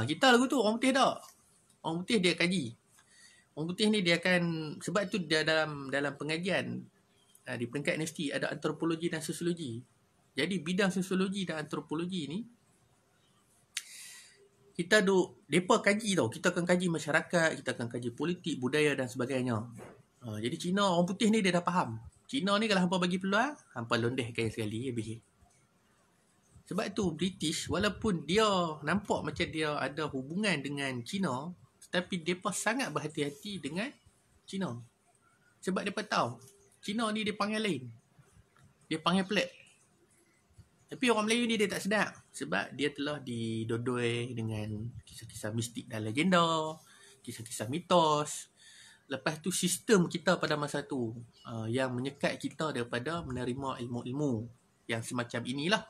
Speaker 1: Kita lagu tu, orang putih tak. Orang putih dia kaji. Orang putih ni dia akan, sebab tu dia dalam pengajian di peringkat universiti ada antropologi dan sosiologi. Jadi bidang sosiologi dan antropologi ni kita depa kaji tau. Kita akan kaji masyarakat, kita akan kaji politik, budaya dan sebagainya. Jadi Cina, orang putih ni dia dah faham. Cina ni kalau hampa bagi peluang, hampa londehkan sekali habis. Sebab tu British, walaupun dia nampak macam dia ada hubungan dengan Cina, tetapi depa sangat berhati-hati dengan Cina. Sebab depa tahu Cina ni dia panggil lain. Dia panggil pelik. Tapi orang Melayu ni dia tak sedar. Sebab dia telah didodoi dengan kisah-kisah mistik dan legenda, kisah-kisah mitos. Lepas tu sistem kita pada masa tu yang menyekat kita daripada menerima ilmu-ilmu yang semacam inilah.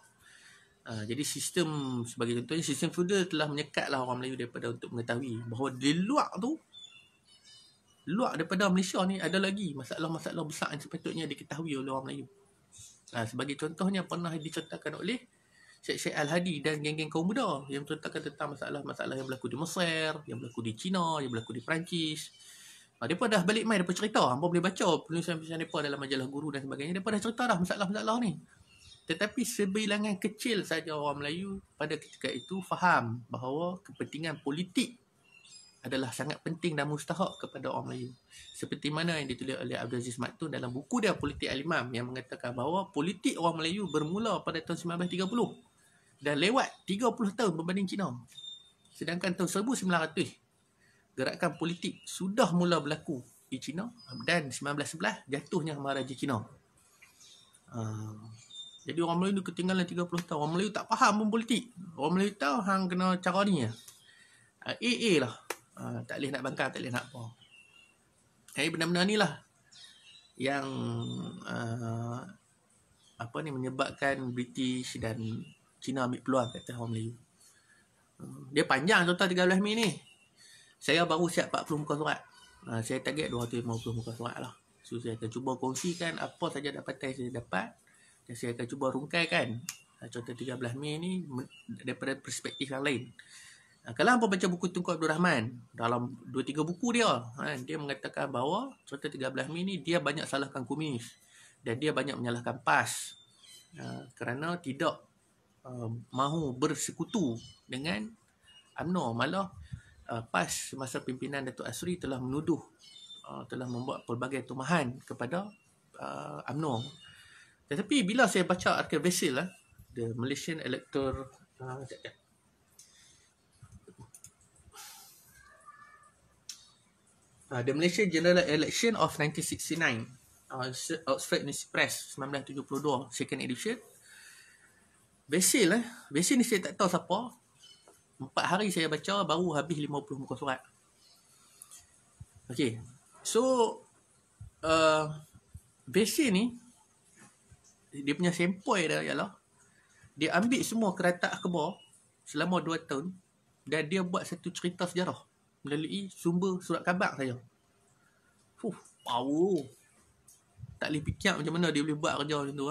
Speaker 1: Jadi sistem, sebagai contohnya, sistem feudal telah menyekatlah orang Melayu daripada untuk mengetahui bahawa di luar daripada Malaysia ni ada lagi masalah-masalah besar yang sepatutnya diketahui oleh orang Melayu. Sebagai contohnya pernah dicontohkan oleh Syekh Al-Hadi dan geng-geng kaum muda yang mencontohkan tentang masalah-masalah yang berlaku di Mesir, yang berlaku di China, yang berlaku di Perancis. Mereka dah balik main, mereka cerita. Hampa boleh baca penulisan-penulisan mereka dalam majalah Guru dan sebagainya. Mereka dah cerita dah masalah-masalah ni. Tetapi sebilangan kecil saja orang Melayu pada ketika itu faham bahawa kepentingan politik adalah sangat penting dan mustahak kepada orang Melayu. Seperti mana yang ditulis oleh Abdul Aziz Maktun dalam buku dia Politik Al-Imam, yang mengatakan bahawa politik orang Melayu bermula pada tahun 1930 dan lewat 30 tahun berbanding Cina. Sedangkan tahun 1900 gerakan politik sudah mula berlaku di China dan 1911 jatuhnya Maharaja Cina. Jadi orang Melayu ketinggalan 30 tahun. Orang Melayu tak faham pun politik. Orang Melayu tahu hang kena cara ni lah. AA lah. Tak boleh nak bangkang, tak boleh nak apa. Jadi benda-benda ni lah yang menyebabkan British dan Cina ambil peluang kata orang Melayu. Dia panjang total 13 Mei ni. Saya baru siap 40 muka surat. Saya target 250 muka surat lah. So saya akan cuba kongsikan apa saja dapatan saya dapat. Dan saya akan cuba rungkaikan contoh 13 Mei ni daripada perspektif yang lain. Kalau hampa baca buku Tunku Abdul Rahman, dalam 2-3 buku dia, dia mengatakan bahawa contoh 13 Mei ni dia banyak salahkan komunis. Dan dia banyak menyalahkan PAS. Kerana tidak mahu bersekutu dengan UMNO. Malah PAS semasa pimpinan Datuk Asri telah menuduh, telah membuat pelbagai tumahan kepada UMNO. Tetapi bila saya baca artikel Vesil The Malaysian Electoral The Malaysian General Election of 1969, Oxford University Press 1972, second edition. Vesil ni saya tak tahu siapa. 4 hari saya baca, baru habis 50 muka surat. Okay. So, Vesil ni, dia punya sempoi dia ialah, dia ambil semua kereta akhbar selama 2 tahun dan dia buat satu cerita sejarah melalui sumber surat khabar saja. Power. Tak boleh fikir macam mana dia boleh buat kerja macam tu.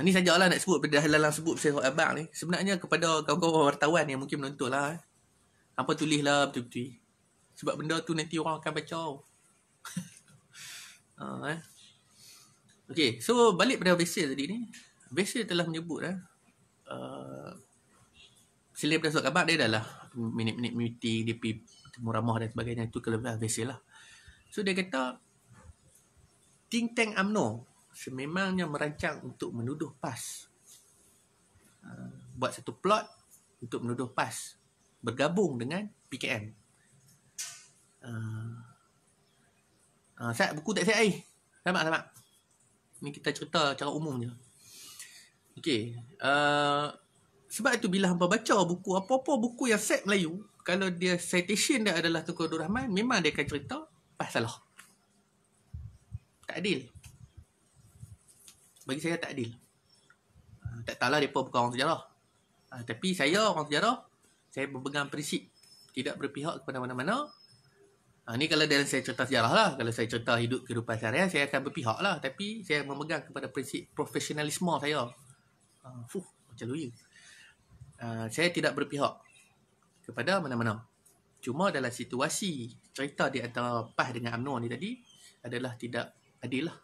Speaker 1: Ni sajalah nak sebut pada halalan sebut pasal surat khabar ni. Sebenarnya kepada kawan-kawan wartawan yang mungkin menonton lah, apa tulislah betul-betul. Sebab benda tu nanti orang akan baca. Okay, so balik pada Vesil tadi ni. Vesil telah menyebut selain pada surat khabar, dia adalah minit-minit meeting, dia pergi temu ramah dan sebagainya. Itu kelebihan Vesil lah. So dia kata think tank UMNO sememangnya merancang untuk menuduh PAS, buat satu plot untuk menuduh PAS bergabung dengan PKM. Saya buku tak siap air. Selamat. Ni kita cerita cara umum je. Okey. Sebab itu bila hampa baca buku, apa-apa buku yang set Melayu, kalau dia citation dia adalah Tunku Abdul Rahman, memang dia akan cerita pas salah. Tak adil. Bagi saya tak adil. Tak tahulah mereka bukan orang sejarah. Tapi saya orang sejarah, saya berpegang prinsip tidak berpihak kepada mana-mana. Ni kalau dalam saya cerita sejarah lah. Kalau saya cerita hidup kehidupan seharian, saya akan berpihak lah. Tapi saya memegang kepada prinsip profesionalisme saya. Macam lawyer. Saya tidak berpihak kepada mana-mana. Cuma dalam situasi cerita di antara PAS dengan UMNO ni tadi adalah tidak adil lah.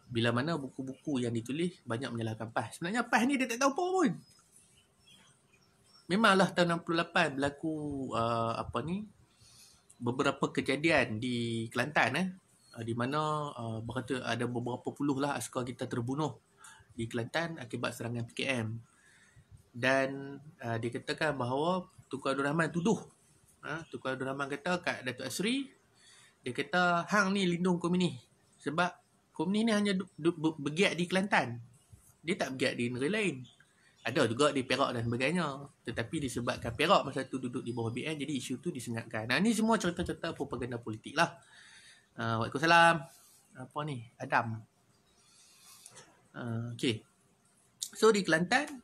Speaker 1: Bila mana buku-buku yang ditulis banyak menyalahkan PAS. Sebenarnya PAS ni dia tak tahu apa pun. Memanglah tahun 68 berlaku beberapa kejadian di Kelantan di mana berkata ada beberapa puluh lah askar kita terbunuh di Kelantan akibat serangan PKM. Dan dikatakan bahawa Tunku Abdul Rahman tuduh. Tunku Abdul Rahman kata kat Datuk Asri, dia kata hang ni lindung komunis sebab komunis ni hanya bergiat di Kelantan. Dia tak bergiat di negeri lain. Ada juga di Perak dan sebagainya. Tetapi disebabkan Perak masa tu duduk di bawah BN, jadi isu tu disengatkan. Ni semua cerita-cerita propaganda politik lah. Waalaikumsalam. Apa ni? Adam. Okay. So di Kelantan,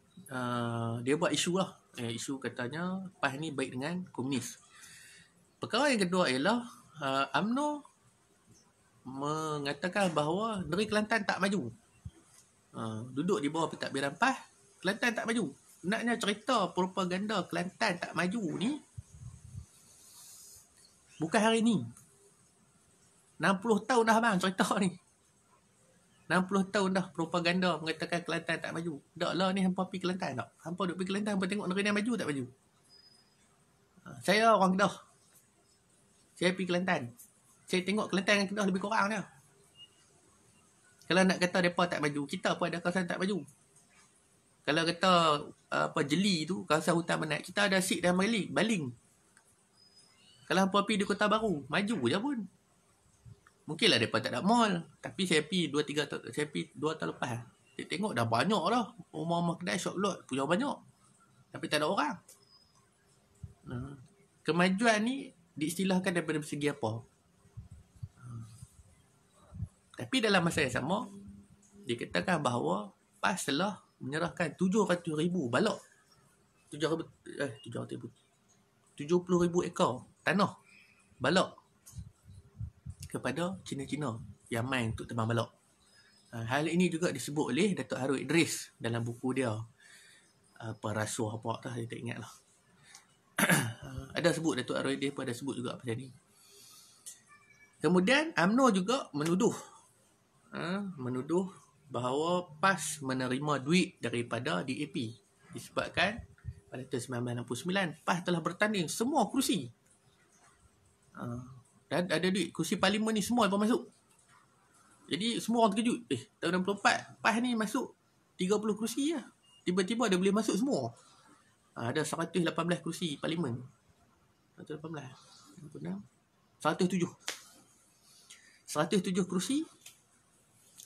Speaker 1: dia buat isu lah. Isu katanya PAS ni baik dengan komunis. Perkara yang kedua ialah UMNO mengatakan bahawa negeri Kelantan tak maju. Duduk di bawah pentadbiran PAS, Kelantan tak maju. Naknya cerita propaganda Kelantan tak maju ni bukan hari ni. 60 tahun dah bang cerita ni. 60 tahun dah propaganda mengatakan Kelantan tak maju. Tak lah ni hampa pergi Kelantan tak? Hampa duduk pergi Kelantan, hampa tengok negeri ni maju tak maju? Saya orang Kedah. Saya pergi Kelantan. Saya tengok Kelantan dengan Kedah lebih kurang je. Kalau nak kata mereka tak maju, kita pun ada kawasan tak maju. Kalau kata Jeli tu, kawasan hutan Benat, kita ada Sik dan Baling. Kalau hampa pergi di Kota Baru, maju je pun. Mungkinlah mereka tak ada mall. Tapi saya pergi 2 tahun lepas. Saya tengok dah banyak dah. Rumah-rumah kedai, shop lot, punya banyak. Tapi tak ada orang. Kemajuan ni diistilahkan daripada segi apa? Tapi dalam masa yang sama, dikatakan bahawa PAS telah menyerahkan 700,000 balok. 70,000 ekor tanah balok kepada Cina-Cina yang main untuk tebang balok. Hal ini juga disebut oleh Datuk Harun Idris dalam buku dia. Rasuah apa tak, saya tak ingat lah. Ada sebut Datuk Harun Idris pun ada sebut juga pasal ni. Kemudian UMNO juga menuduh bahawa PAS menerima duit daripada DAP disebabkan pada tahun 1969 PAS telah bertanding semua kerusi. Dan ada duit kursi parlimen ni semua lepas masuk. Jadi semua orang terkejut. Tahun 64 PAS ni masuk 30 kerusi lah. Tiba-tiba dia boleh masuk semua. Ada 118 kerusi parlimen. 118 107 kerusi.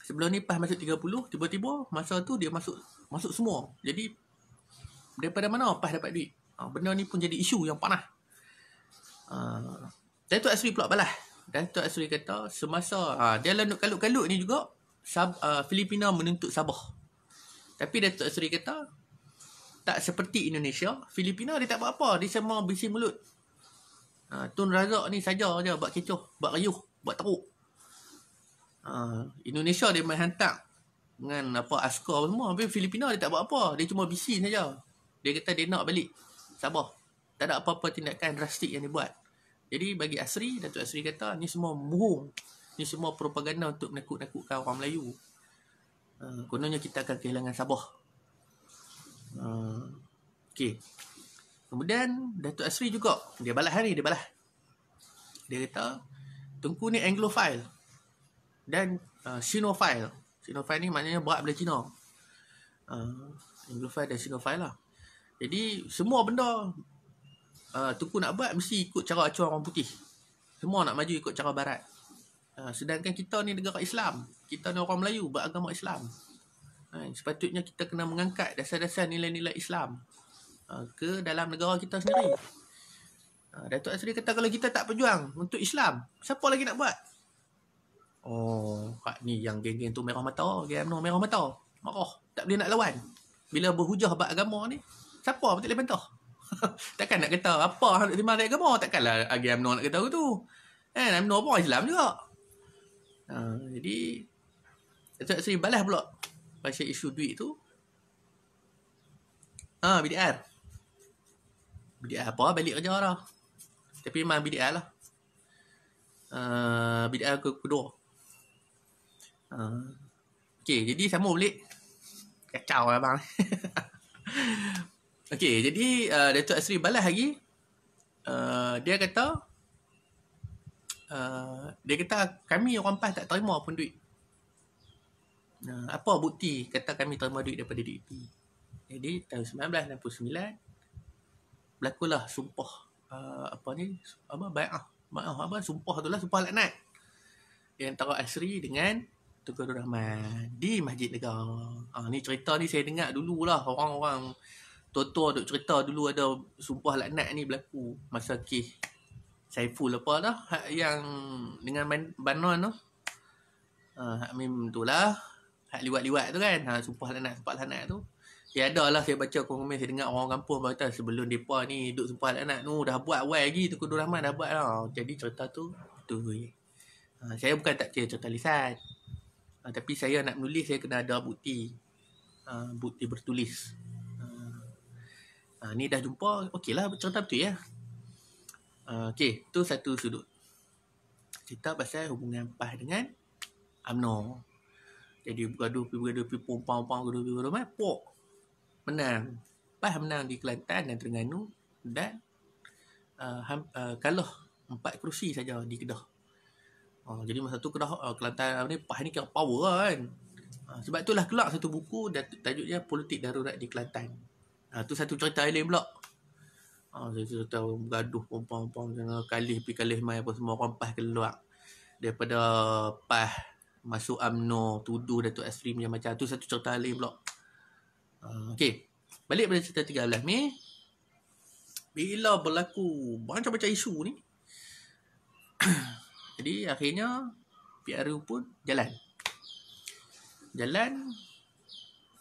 Speaker 1: Sebelum ni PAS masuk 30, tiba-tiba masa tu dia masuk semua. Jadi daripada mana PAS dapat duit? Benda ni pun jadi isu yang panas. Datuk Asri pula balas. Datuk Asri kata semasa dia landuk kalut-kalut ni juga Filipina menuntut Sabah. Tapi Datuk Asri kata tak seperti Indonesia, Filipina dia tak buat apa, dia cuma bisi mulut. Tun Razak ni saja je buat kecoh, buat riuh, buat teruk. Indonesia dia main hantar dengan askar semua. Tapi Filipina dia tak buat apa, dia cuma bisi saja. Dia kata dia nak balik Sabah. Tak ada apa-apa tindakan drastik yang dia buat. Jadi bagi Asri, Datuk Asri kata ni semua bohong. Ni semua propaganda untuk menakut-nakutkan orang Melayu. Kononnya kita akan kehilangan Sabah. Okey. Kemudian Datuk Asri juga dia balas hari, dia kata Tunku ni Anglophile dan Sinophile. Sinophile ni maknanya berat belah Cina. Anglophile dan Sinophile lah. Jadi semua benda Tunku nak buat mesti ikut cara acuan orang putih. Semua nak maju ikut cara barat. Sedangkan kita ni negara Islam. Kita ni orang Melayu beragama Islam. Sepatutnya kita kena mengangkat dasar-dasar nilai-nilai Islam ke dalam negara kita sendiri. Datuk Asri kata kalau kita tak berjuang untuk Islam, siapa lagi nak buat? Kak ni yang geng-geng tu merah mata, geng UMNO merah mata. Marah, tak boleh nak lawan. Bila berhujah bab agama ni, siapa pun tak boleh bantah. Takkan nak kata apa hang nak terima dari agama, takkanlah geng UMNO nak kata tu. UMNO pun Islam juga. Jadi Datuk Asri balas pula pasal isu duit tu. BDR apa balik kerja dah. Tapi memang BDR lah. BDR kedua. Okay, jadi sama balik. Kacau lah bang. Okay, jadi Datuk Asri balas lagi. Dia kata kami orang PAS tak terima pun duit. Apa bukti kata kami terima duit daripada DAP? Jadi tahun 1969 berlakulah sumpah sumpah tu lah, sumpah laknat di antara Asri dengan Tunku Abdul Rahman di Masjid Negara. Ni cerita ni saya dengar dululah, orang-orang tua-tua duk cerita dulu ada sumpah laknat ni berlaku masa kes Saiful apa dah yang dengan Banon tu. Hak mem tu lah, hak liwat-liwat tu kan. Sumpah laknat tu. Ya ada lah, saya baca komen, saya dengar orang kampung kata sebelum depa ni duk sumpah laknat tu dah buat awal lagi, Tunku Abdul Rahman dah buat lah. Jadi cerita tu betul. Saya bukan tak kira cerita lisan. Tapi saya nak menulis, saya kena ada bukti. Bukti bertulis. Ni dah jumpa, okey lah cerita betul ya. Okey, tu satu sudut. Cerita pasal hubungan PAS dengan UMNO. Jadi bergaduh, pompang, pok. Menang. PAS menang di Kelantan dan Terengganu dan kalah 4 kerusi saja di Kedah. Jadi masa tu Kedah, Kelantan ni PAS ni kira power kan. Sebab itulah keluar satu buku tajuknya Politik Darurat di Kelantan. Tu satu cerita lain pula. Saya cerita bergaduh pompang kalih mai apa semua orang PAS keluar daripada PAS masuk UMNO, tuduh Datuk Asri macam tu, satu cerita lain pula. Okey, balik pada cerita 13 Mei. Bila berlaku macam-macam isu ni, jadi akhirnya PRU pun jalan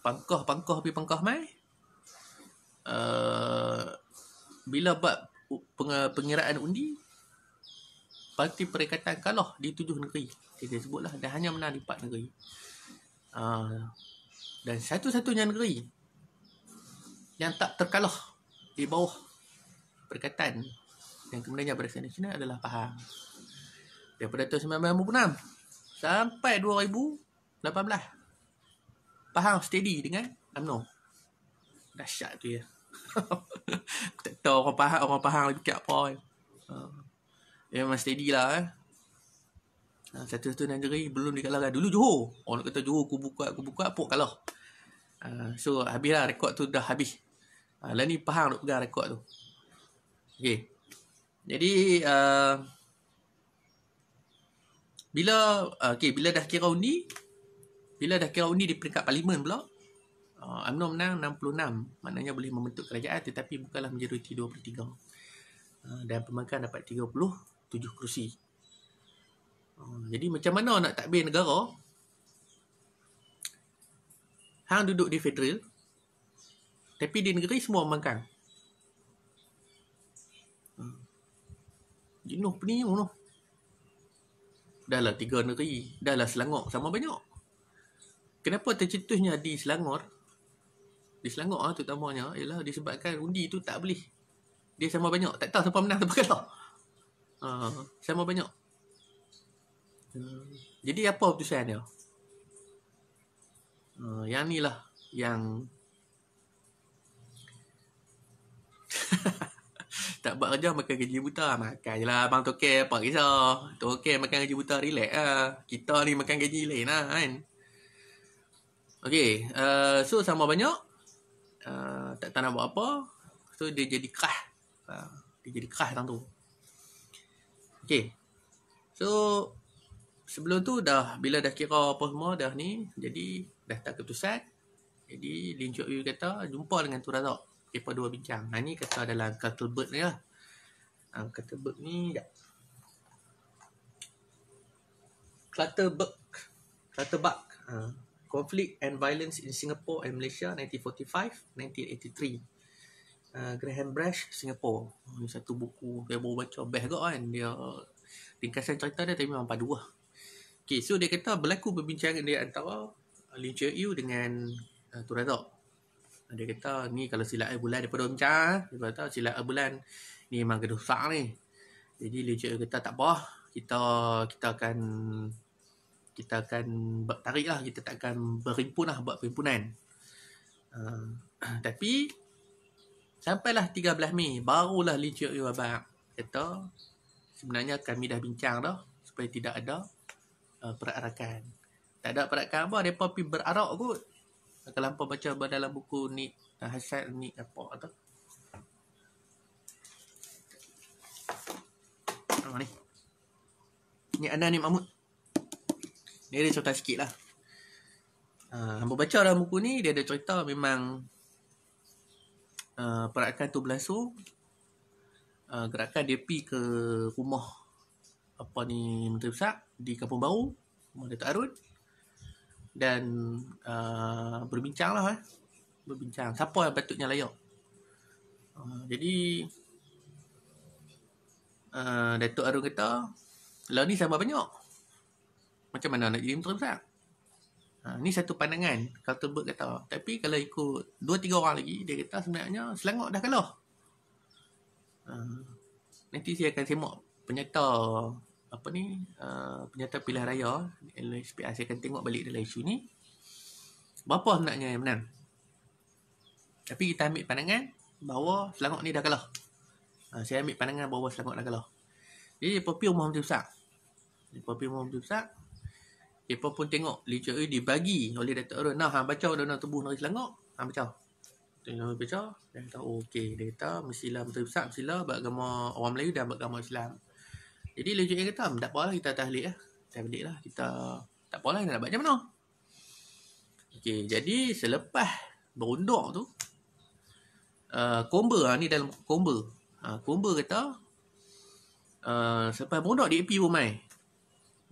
Speaker 1: pangkah mai. Bila bab pengiraan undi, Parti Perikatan kalah di 7 negeri. Dia sebutlah, dan hanya menang di 4 negeri. Dan satu-satunya negeri yang tak terkalah di bawah Perikatan yang kemudiannya Barisan Nasional adalah Pahang. Daripada tahun 1996 sampai 2018 Pahang steady dengan UMNO. Dahsyat tu ya. Aku tak tahu orang Pahang lagi fikir apa kan. Dia memang steady lah. Satu-satu negeri belum dikalahkan. Dulu Johor, orang kata Johor kubu kuat pok kalah. So habislah, rekod tu dah habis. Lah ni Pahang duk pegang rekod tu. Okay. Jadi bila dah kira undi di peringkat parlimen pula, UMNO menang 66, maknanya boleh membentuk kerajaan tetapi bukanlah majoriti 2/3. Dan pembangkang dapat 37 kerusi. Jadi macam mana nak takbir negara? Hang duduk di federal, tapi di negeri semua membangkang. Jenuh pening tu. Dah lah 3 negeri, dah lah Selangor sama banyak. Kenapa tercetusnya di Selangor? Di Selangor terutamanya ialah disebabkan undi tu tak boleh. Dia sama banyak, tak tahu siapa menang siapa kalah. Sama banyak. Jadi apa keputusan dia? Yang ni lah yang tak buat kerja makan gaji buta. Makan je lah abang Tokel, apa kisah. Tokel makan gaji buta, relax lah. Kita ni makan gaji lain lah kan. Okay, so sama banyak. Tak tahu nak buat apa. So dia jadi krah. Dia jadi keras tang tu. Okay. So sebelum tu bila dah kira apa semua dah ni, jadi dah tak keputusan. Jadi Lim Chok Yew kata jumpa dengan Tun Razak. Mereka dua bincang. Ni kata dalam Clutterbuck ni lah. Clutterbuck ni tak. Clutterbuck. Conflict and Violence in Singapore and Malaysia 1945-1983. Graham Brash, Singapore. Ini satu buku saya baru baca, best juga kan. Dia ringkasan cerita dia tapi memang padu lah. Okay, so dia kata berlaku perbincangan dia antara Lim Chok Yew dengan Tun Razak. Dia kata ni kalau silap bulan daripada bincang, dia kata silap bulan ni memang gaduh besar ni. Jadi Lim Chok Yew kata tak apa, kita akan tarik lah, kita tak akan berhimpun lah, buat perhimpunan. Tapi sampailah 13 Mei barulah Lim Chok Yew abang kata sebenarnya kami dah bincang dah supaya tidak ada perarakan. Tak ada perarakan apa, mereka pergi berarak kot. Kalau hampa baca dalam buku ni Hasad ni apa tu? Ni. Ni Adnan Mahmud. Dia ada cerita sikit lah. Hampa baca dalam buku ni, dia ada cerita memang perarakan tu berlangsung. Gerakan dia pergi ke rumah Menteri Besar di Kampung Baru, rumah Datuk Arun, dan berbincang lah berbincang siapa yang patutnya layak. Jadi Datuk Arun kata lah ni sama banyak, macam mana nak jadi Menteri Besar. Ni satu pandangan Clutterbuck kata. Tapi kalau ikut 2-3 orang lagi, dia kata sebenarnya Selangor dah kalah. Nanti saya akan semak penyata penyata pilihan raya LSPR. Saya akan tengok balik dalam isu ni berapa sebenarnya yang menang. Tapi kita ambil pandangan bahawa Selangor ni dah kalah. Saya ambil pandangan bahawa Selangor dah kalah. Jadi mereka pergi rumah Menteri Besar. Mereka pun tengok Lim Chok Yew dibagi oleh Datuk Arun. Baca Undang-Undang Tubuh Negeri Selangor. Baca. Dia baca. Dia kata okey. Dia kata mestilah Menteri Besar beragama orang Melayu dan beragama Islam. Jadi Lim Chok Yew kata tak apalah, kita tahlik lah. Kita tak apalah, nak buat macam mana. Okey, jadi selepas berunding tu Komber ni dalam Komber. Komber kata selepas berunding DAP pun mai.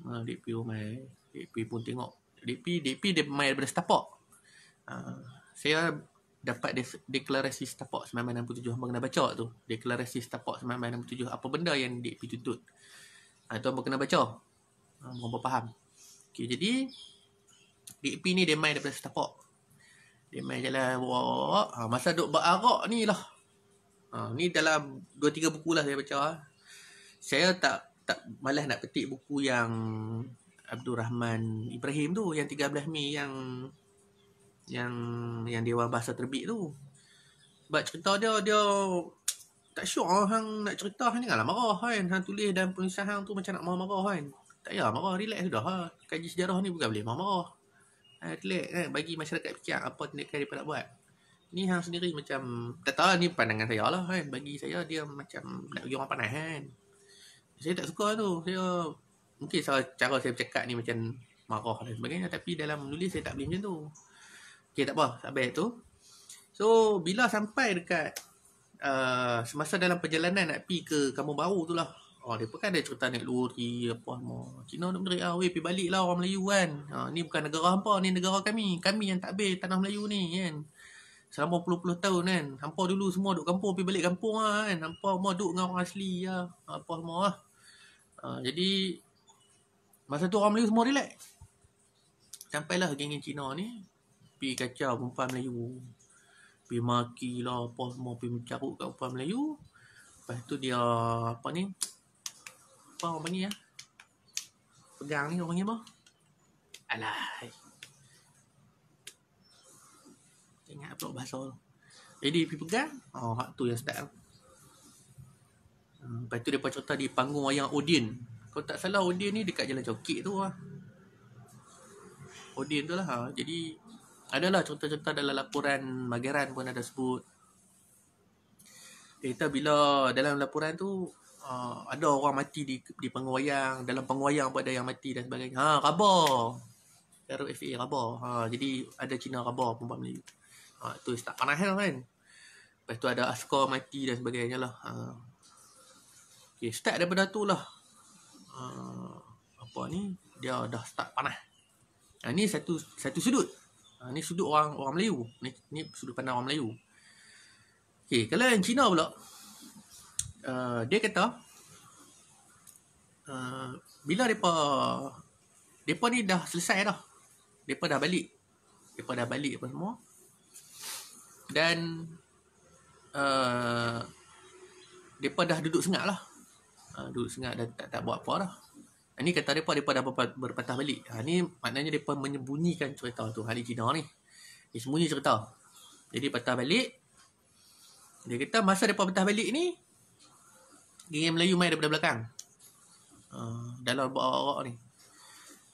Speaker 1: DAP pun tengok. DAP dia mai daripada Setapak. Saya dapat deklarasi Setapak 1967. Abang kena baca tu. Deklarasi Setapak 1967. Apa benda yang DAP tuntut. Itu abang kena baca. Abang faham. Okay, jadi DAP ni dia mai daripada Setapak. Dia main jalan masa duk berarak ni lah. Ni dalam 2-3 buku lah saya baca. Saya tak malas nak petik buku yang Abdul Rahman Ibrahim tu, yang 13 Mei yang Dewan Bahasa terbit tu. Sebab cerita dia tak syok hang nak cerita, hang janganlah marah kan. Hang tulis dalam penulisan hang tu macam nak marah kan. Tak payah marah, relax sudah. Kaji sejarah ni bukan boleh marah. Relax kan, bagi masyarakat fikir apa tindakan mereka nak buat. Ni hang sendiri macam tak tahu, ni pandangan saya lah kan. Bagi saya dia macam nak bagi orang panas kan. Saya tak suka tu. Saya mungkin cara saya bercakap ni macam marah dan sebagainya, tapi dalam menulis saya tak boleh macam tu. Okey, tak apa, sampai tu. So bila sampai dekat semasa dalam perjalanan nak pergi ke Kampung Baru tu lah, dia pun kan ada cerita naik lori apa semua. Cina nak menerik pergi balik lah orang Melayu kan. Ni bukan negara hampa, ni negara kami. Kami yang takbir tanah Melayu ni kan. Selama puluh-puluh tahun kan. Hampa dulu semua duduk kampung, pergi balik kampung lah kan. Hampa semua duduk dengan orang asli lah. Apa semua lah. Jadi masa tu orang Melayu semua relax. Sampailah geng-geng Cina ni pergi kacau perempuan Melayu. Pergi maki lah apa semua, pergi mencarut kat perempuan Melayu. Lepas tu dia apa orang panggil pegang ni, orang panggil apa? Alah, ingat pula bahasa tu. Jadi pergi pegang, hak tu yang start. Lepas tu dia cerita di panggung wayang Odin. Kalau tak salah Odin ni dekat Jalan Cokik tu lah. Odin tu lah. Jadi adalah cerita-cerita dalam laporan Magaran pun ada sebut. Dia kata bila dalam laporan tu ada orang mati di penguayang, dalam penguayang pun ada yang mati dan sebagainya. Khabar. RFA khabar. Jadi ada Cina khabar perempuan Melayu. Tu start panas kan. Lepas tu ada askar mati dan sebagainya lah. Okay, start daripada tu lah. Apa ni? Dia dah start panas. Ni satu sudut. Ni sudut orang Melayu. Ni sudut pandang orang Melayu. Okay, kalau yang Cina pula, dia kata bila mereka ni dah selesai dah. Mereka dah balik apa semua. Dan mereka dah duduk sengat lah. Duduk sengat dan tak buat apa dah. Ini kata mereka dah berpatah balik. Ni maknanya mereka menyembunyikan cerita tu. Hari Cina ni. Dia sembunyi cerita. Jadi patah balik. Dia kata masa mereka patah balik ni, geng Melayu main daripada belakang. Dalam bawa-bawa ni.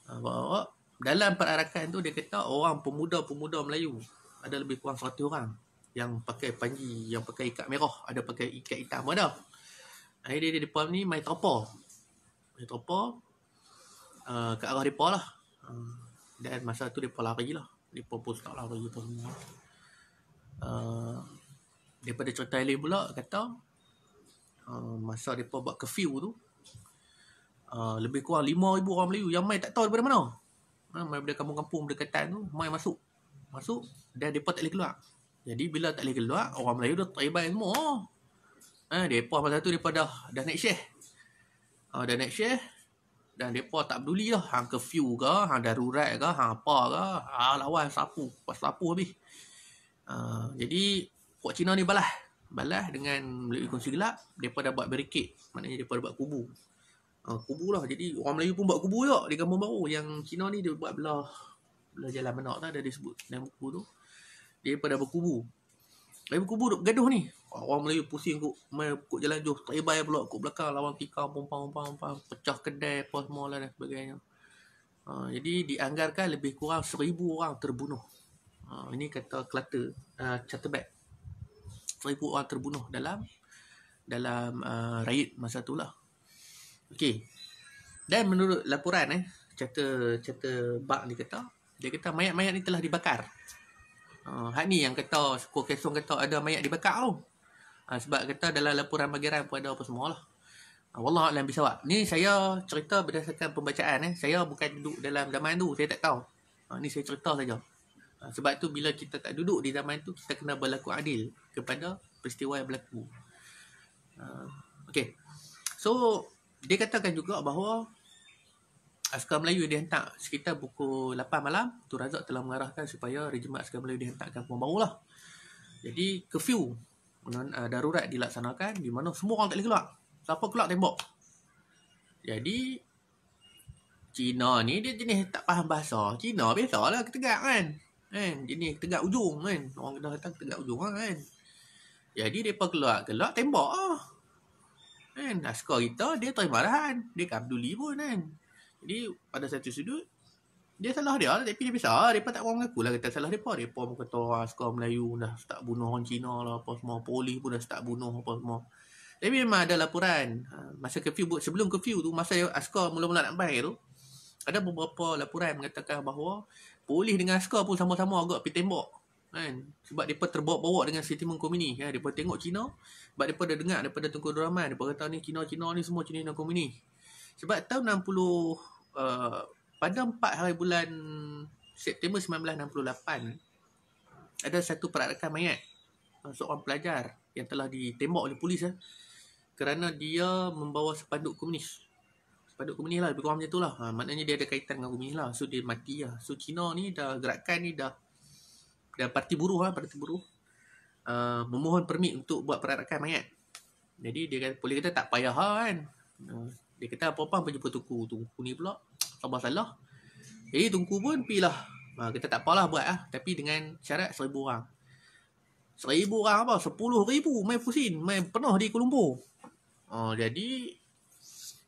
Speaker 1: Bawa-bawa. Dalam perarakan tu dia kata orang pemuda-pemuda Melayu ada lebih kurang 100 orang yang pakai panji, yang pakai ikat merah, ada pakai ikat hitam ada. Akhirnya dia depan ni main terpa. Ke arah depa lah. Dan masa tu depa lari lah. Depa pun start lari apa semua. Daripada cerita lain pula kata masa depa buat curfew tu, lebih kurang 5,000 orang Melayu yang main tak tahu daripada mana. Main daripada kampung-kampung berdekatan tu, main masuk dan mereka tak boleh keluar. Jadi bila tak boleh keluar, orang Melayu dah terlibat semua. Mereka masa tu mereka dah naik share. Dah naik share dan mereka tak peduli lah. Hang curfew ke, hang darurat ke, hang apa ke, lawan sapu habis. Jadi Pok Cina ni balas dengan melalui kongsi gelap. Mereka dah buat barricade, maknanya mereka dah buat kubu. Kubu lah. Jadi orang Melayu pun buat kubu juga di Kampung Baru. Yang Cina ni dia buat belah Jalan Menak tu, ada disebut dalam buku tu. Dia pada berkubu. Dia berkubu duk gaduh ni. Orang Melayu pusing kok jalan jauh, teribay pula kok belakang lawan tikar, pompang, pecah kedai apa semua lah dan sebagainya. Jadi dianggarkan lebih kurang 1,000 orang terbunuh. Ini kata Clutter Chatterback. 1,000 orang terbunuh dalam raid masa tu lah. Okey. Dan menurut laporan Chatter Bak ni kata, dia kata mayat-mayat ni telah dibakar. Hak ni yang kata Suku Kesong kata ada mayat dibakar tu. Sebab kata dalam laporan Mageran pun ada apa semua lah. Wallahualam bisawab. Ni saya cerita berdasarkan pembacaan. Saya bukan duduk dalam zaman tu, saya tak tahu. Ni saya cerita saja. Sebab tu bila kita tak duduk di zaman tu, kita kena berlaku adil kepada peristiwa yang berlaku. Okey. So dia katakan juga bahawa askar Melayu dihantar sekitar pukul 8 malam. Tun Razak telah mengarahkan supaya regimen askar Melayu dihantar ke Kampung Baru lah. Jadi curfew darurat dilaksanakan di mana semua orang tak boleh keluar. Siapa keluar tembak. Jadi Cina ni dia jenis tak faham bahasa. Cina biasalah ketegak kan. Jenis tegak ujung kan. Orang kena kata tegak ujung kan. Jadi mereka keluar tembak lah. Askar kita dia terima arahan. Dia tak peduli pun kan. Jadi pada satu sudut dia salah dia lah. Tapi dia biasa. Mereka tak mahu mengaku lah kata salah mereka. Mereka pun kata askar Melayu dah start bunuh orang Cina lah apa semua. Polis pun dah start bunuh apa semua. Tapi memang ada laporan. Masa curfew, sebelum curfew tu, masa askar mula-mula nak baik tu, ada beberapa laporan mengatakan bahawa polis dengan askar pun sama-sama agak pergi tembak. Sebab mereka terbawa-bawa dengan sentimen komunis. Mereka tengok Cina. Sebab mereka dah dengar daripada Tunku Abdul Rahman. Mereka kata ni Cina ni semua Cina komunis. Sebab tahun 60, pada 4 hari bulan September 1968, ada satu perarakan mayat seorang pelajar yang telah ditembak oleh polis kerana dia membawa spanduk komunis. Spanduk komunis lah, lebih kurang macam tu lah. Maknanya dia ada kaitan dengan komunis lah. So dia mati lah. So Cina ni dah, gerakan ni dah parti buruh memohon permit untuk buat perarakan mayat. Jadi dia kata, polis kata tak payah kan. Dia kata apa-apa pergi jumpa Tunku ni pula salah. Jadi Tunku pun pergi lah. Kita tak apalah buat lah. Tapi dengan syarat 1,000 orang. 1,000 orang apa? 10,000 main pusing. Main penuh di Kuala Lumpur. Jadi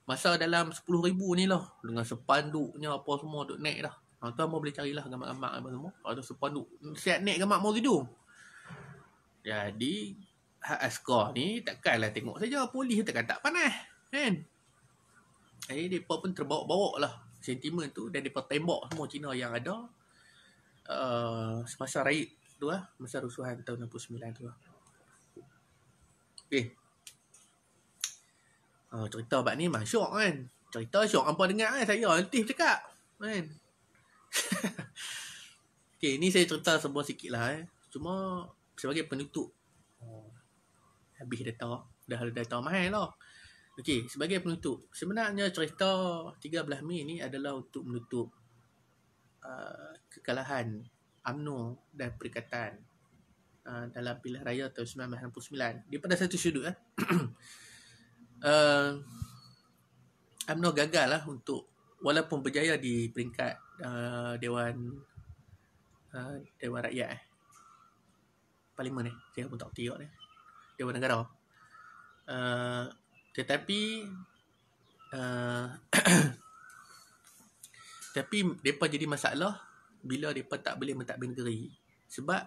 Speaker 1: masa dalam 10,000 ni lah, dengan sepanduknya apa semua duk naik dah. Tuan boleh carilah gambar-gambar apa semua. Ada sepanduk siap naik gambar mau tidur. Jadi hak askar ni takkanlah tengok saja polis takkan tak panas kan. Jadi mereka pun terbawa-bawa lah sentimen tu, dan mereka tembak semua Cina yang ada semasa raid tu lah, masa rusuhan tahun 69 tu lah. Okay. Cerita bab ni memang syok kan. Cerita syok hampa dengar kan, saya letih cakap kan. Okay, ni saya cerita sebuah sikit lah cuma sebagai penutup. Habis data, dah ada data mahal lah. Okay, sebagai penutup, sebenarnya cerita 13 Mei ni adalah untuk menutup kekalahan UMNO dan Perikatan dalam pilihan raya tahun 1969. Daripada satu sudut UMNO gagal lah untuk, walaupun berjaya di peringkat Dewan Rakyat Parlimen ni, saya pun tak tiap ni, Dewan Negara. Tetapi tapi mereka jadi masalah bila mereka tak boleh mentadbir negeri. Sebab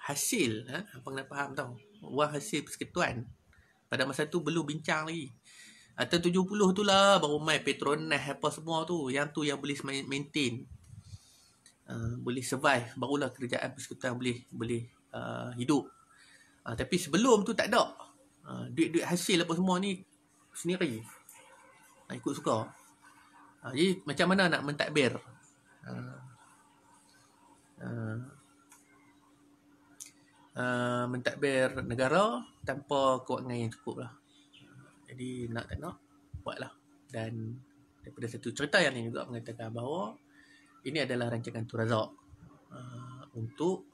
Speaker 1: hasil, apa kena faham tau, wang hasil persekutuan pada masa tu belum bincang lagi. Tahun 70 tu lah baru main Petronas apa semua tu. Yang tu yang boleh maintain, boleh survive, barulah kerajaan persekutuan boleh hidup. Tapi sebelum tu tak ada. Duit-duit hasil apa semua ni sendiri, ikut suka. Jadi macam mana nak mentadbir mentadbir negara tanpa kewangan yang cukup lah. Jadi nak tak nak buatlah. Dan daripada satu cerita yang ni juga mengatakan bahawa ini adalah rancangan Tun Razak untuk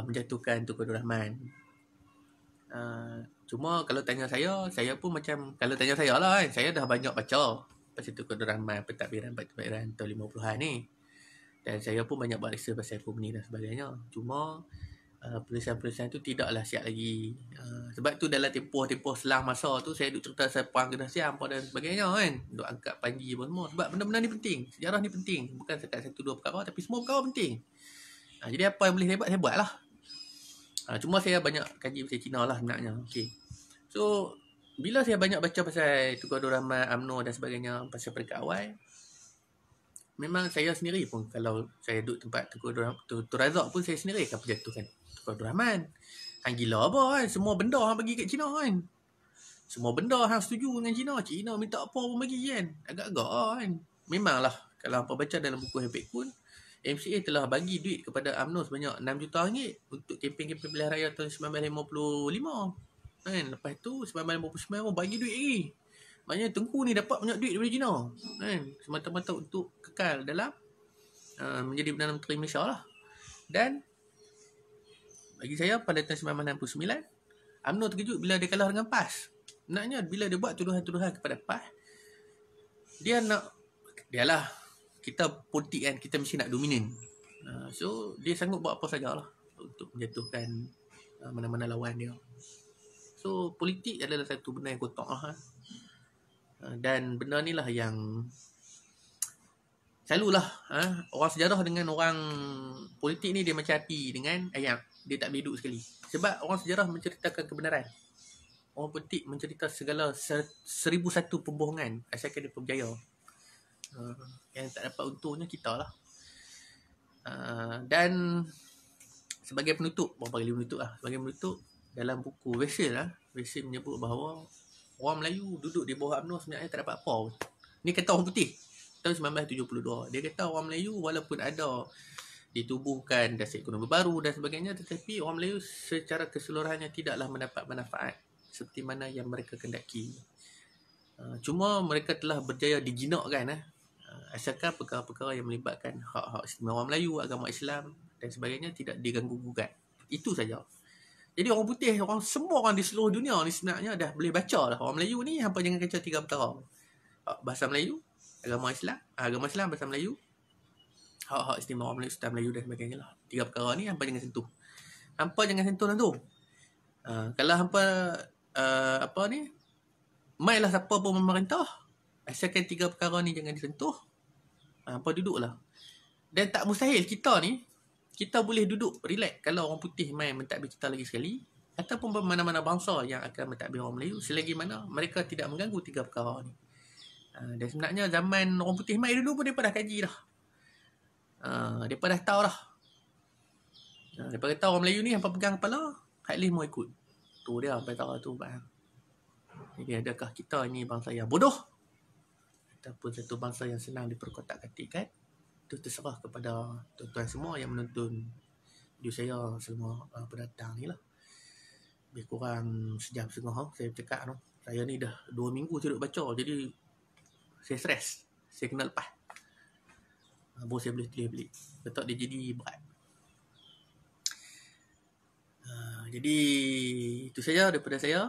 Speaker 1: menjatuhkan Tunku Abdul Rahman. Cuma kalau tanya saya pun macam, kalau tanya saya lah kan, saya dah banyak baca pasal Tunku Abdul Rahman, pentadbiran tahun 50-an ni, dan saya pun banyak buat research pasal komunis dan sebagainya. Cuma penulisan-penulisan tu tidaklah siap lagi. Sebab tu dalam tempoh selang masa tu saya duk cerita pasal Perang Kedah Siam dan sebagainya kan, duk angkat Panji apa semua. Sebab benda-benda ni penting, sejarah ni penting, bukan sekat satu dua perkara, tapi semua perkara penting. Jadi apa yang boleh saya buat, saya buat lah. Cuma saya banyak kaji pasal Cina lah sebenarnya. Okay. So bila saya banyak baca pasal Tunku Abdul Rahman, UMNO dan sebagainya, pasal peringkat awal, memang saya sendiri pun, kalau saya duduk tempat Tunku Razak pun, saya sendiri akan berjatuhkan Tunku Abdul Rahman. Hang gila apa kan, semua benda hang bagi kat Cina kan, semua benda hang setuju dengan Cina. Cina minta apa pun bagi kan, agak-agak kan. Memanglah kalau hangpa baca dalam buku Habit pun, MCA telah bagi duit kepada UMNO sebanyak RM6 juta untuk kempen-kempen pilihan raya tahun 1955 kan. Lepas tu 1959 pun bagi duit lagi. Maknanya Tengku ni dapat banyak duit daripada Cina kan, semata-mata untuk kekal dalam menjadi Perdana Menteri Malaysia lah. Dan bagi saya pada tahun 1969 UMNO terkejut bila dia kalah dengan PAS. Sebenarnya bila dia buat tuduhan-tuduhan kepada PAS, dialah kita politik kan, kita mesti nak dominan. So dia sanggup buat apa sajalah untuk menjatuhkan mana-mana lawan dia. So politik adalah satu benda yang kotak lah. Dan benda ni lah yang selalulah orang sejarah dengan orang politik ni, dia macam api dengan ayam, dia tak boleh duduk sekali. Sebab orang sejarah menceritakan kebenaran, orang politik mencerita segala 1001 pembohongan asalkan dia berjaya. Yang tak dapat untungnya kita lah. Dan sebagai penutup, sebagai penutup, dalam buku Wesil menyebut bahawa orang Melayu duduk di bawah UMNO sebenarnya tak dapat apa. Ni kata orang putih tahun 1972. Dia kata orang Melayu walaupun ada ditubuhkan dasar ekonomi baru dan sebagainya, tetapi orang Melayu secara keseluruhannya tidaklah mendapat manfaat seperti mana yang mereka kendaki. Cuma mereka telah berjaya dijinakkan asalkan perkara-perkara yang melibatkan hak-hak istimewa orang Melayu, agama Islam dan sebagainya tidak diganggu-gugat. Itu saja. Jadi orang putih, semua orang di seluruh dunia ni sebenarnya dah boleh baca lah. Orang Melayu ni hampa jangan kacau 3 perkara. Bahasa Melayu, agama Islam, bahasa Melayu, hak-hak istimewa orang Melayu, Sultan Melayu dan sebagainya lah. 3 perkara ni hampa jangan sentuh. Hampa jangan sentuh tu. Kalau hampa mainlah siapa pun memerintah, asalkan 3 perkara ni jangan disentuh, hampa duduklah. Dan tak mustahil kita ni, kita boleh duduk relax kalau orang putih main mentadbir kita lagi sekali, ataupun mana-mana bangsa yang akan mentadbir orang Melayu selagi mana mereka tidak mengganggu tiga perkara ni. Dan sebenarnya zaman orang putih mai dulu pun mereka dah kaji dah. Mereka dah tahu dah. Mereka tahu orang Melayu ni hampa pegang kepala, hak lih mau ikut. Tu dia sampai tahu tu bang. Jadi adakah kita ni bangsa yang bodoh ataupun satu bangsa yang senang diperkotak-katikkan? Itu terserah kepada tuan-tuan semua yang menonton video saya selama pendatang ni lah. Lebih kurang sejam setengah saya cakap tu. Saya ni dah 2 minggu saya duduk baca, jadi saya stres. Saya kena lepas. Baru saya boleh tulis balik. Betul dia jadi berat. Jadi itu saja daripada saya.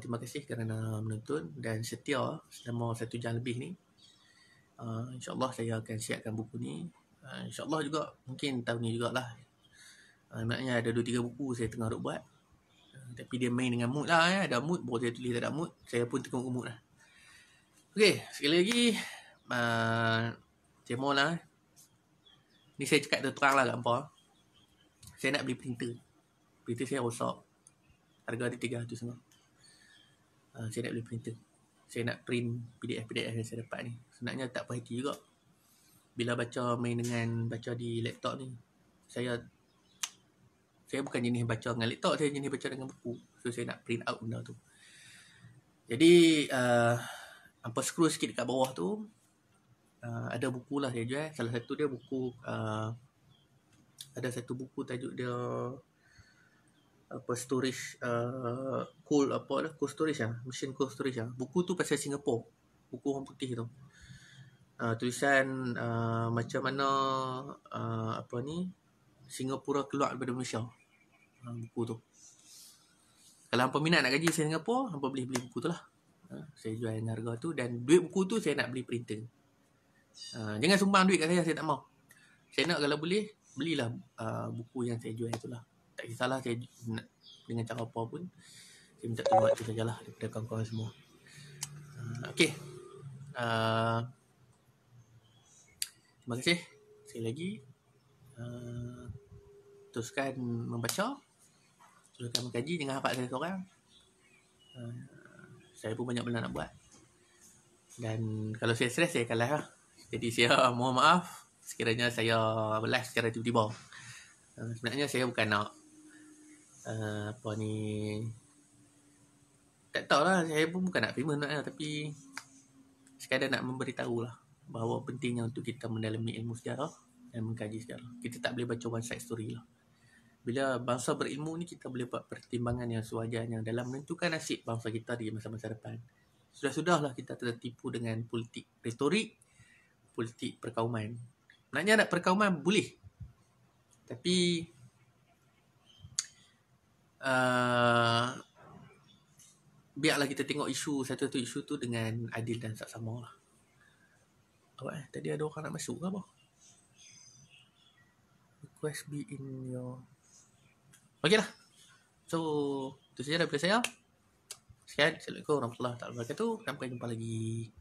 Speaker 1: Terima kasih kerana menonton dan setia selama 1 jam lebih ni. InsyaAllah saya akan siapkan buku ni. InsyaAllah juga mungkin tahun ni jugalah. Maknanya ada 2-3 buku saya tengah duk buat. Tapi dia main dengan mood lah. Ada mood baru saya tulis, tak ada mood saya pun tengok mood lah. Okay, sekali lagi saya mohon lah. Ni saya cakap terang lah kat hampa. Saya nak beli printer. Printer saya rosak. Harga dia 300 saya nak beli printer. Saya nak print PDF-PDF yang saya dapat ni. Sebenarnya tak puas hati juga. Bila main dengan baca di laptop ni, saya bukan jenis baca dengan laptop, saya jenis baca dengan buku. So saya nak print out benda tu. Jadi hampa scroll sikit dekat bawah tu, ada buku lah saya jual. Salah satu dia buku, ada satu buku tajuk dia storage, cold storage lah, machine cold storage lah. Buku tu pasal Singapura, buku orang putih tu. Tulisan macam mana Singapura keluar daripada Malaysia. Buku tu. Kalau hampa minat nak gaji Singapura, hampa beli buku tu lah. Saya jual dengan harga tu, dan duit buku tu saya nak beli printer. Jangan sumbang duit kat saya tak mau. Saya nak kalau boleh belilah buku yang saya jual tu lah. Tak kisahlah saya nak dengan cara apa pun. Saya minta tolong tu sajalah daripada kawan-kawan semua. Okay. Terima kasih sekali lagi. Teruskan membaca, teruskan mengkaji, jangan hafal saya seorang. Saya pun banyak benda nak buat. Dan kalau saya stres, saya kalah lah. Jadi saya mohon maaf sekiranya saya live secara tiba-tiba. Sebenarnya saya bukan nak tak tahulah, saya pun bukan nak famous nak, tapi sekadar nak memberitahu lah bahawa pentingnya untuk kita mendalami ilmu sejarah dan mengkaji sejarah. Kita tak boleh baca one side story lah. Bila bangsa berilmu ni, kita boleh buat pertimbangan yang sewajarnya dalam menentukan nasib bangsa kita di masa-masa depan. Sudah-sudahlah kita tertipu dengan politik retorik, politik perkauman. Maknanya nak perkauman boleh, tapi biarlah kita tengok satu-satu isu tu dengan adil dan saksama lah. Tadi ada orang nak masuk ke apa? Request be in your... Okey lah. So, itu saja daripada saya. Sekian. Assalamualaikum warahmatullahi wabarakatuh. Sampai jumpa lagi.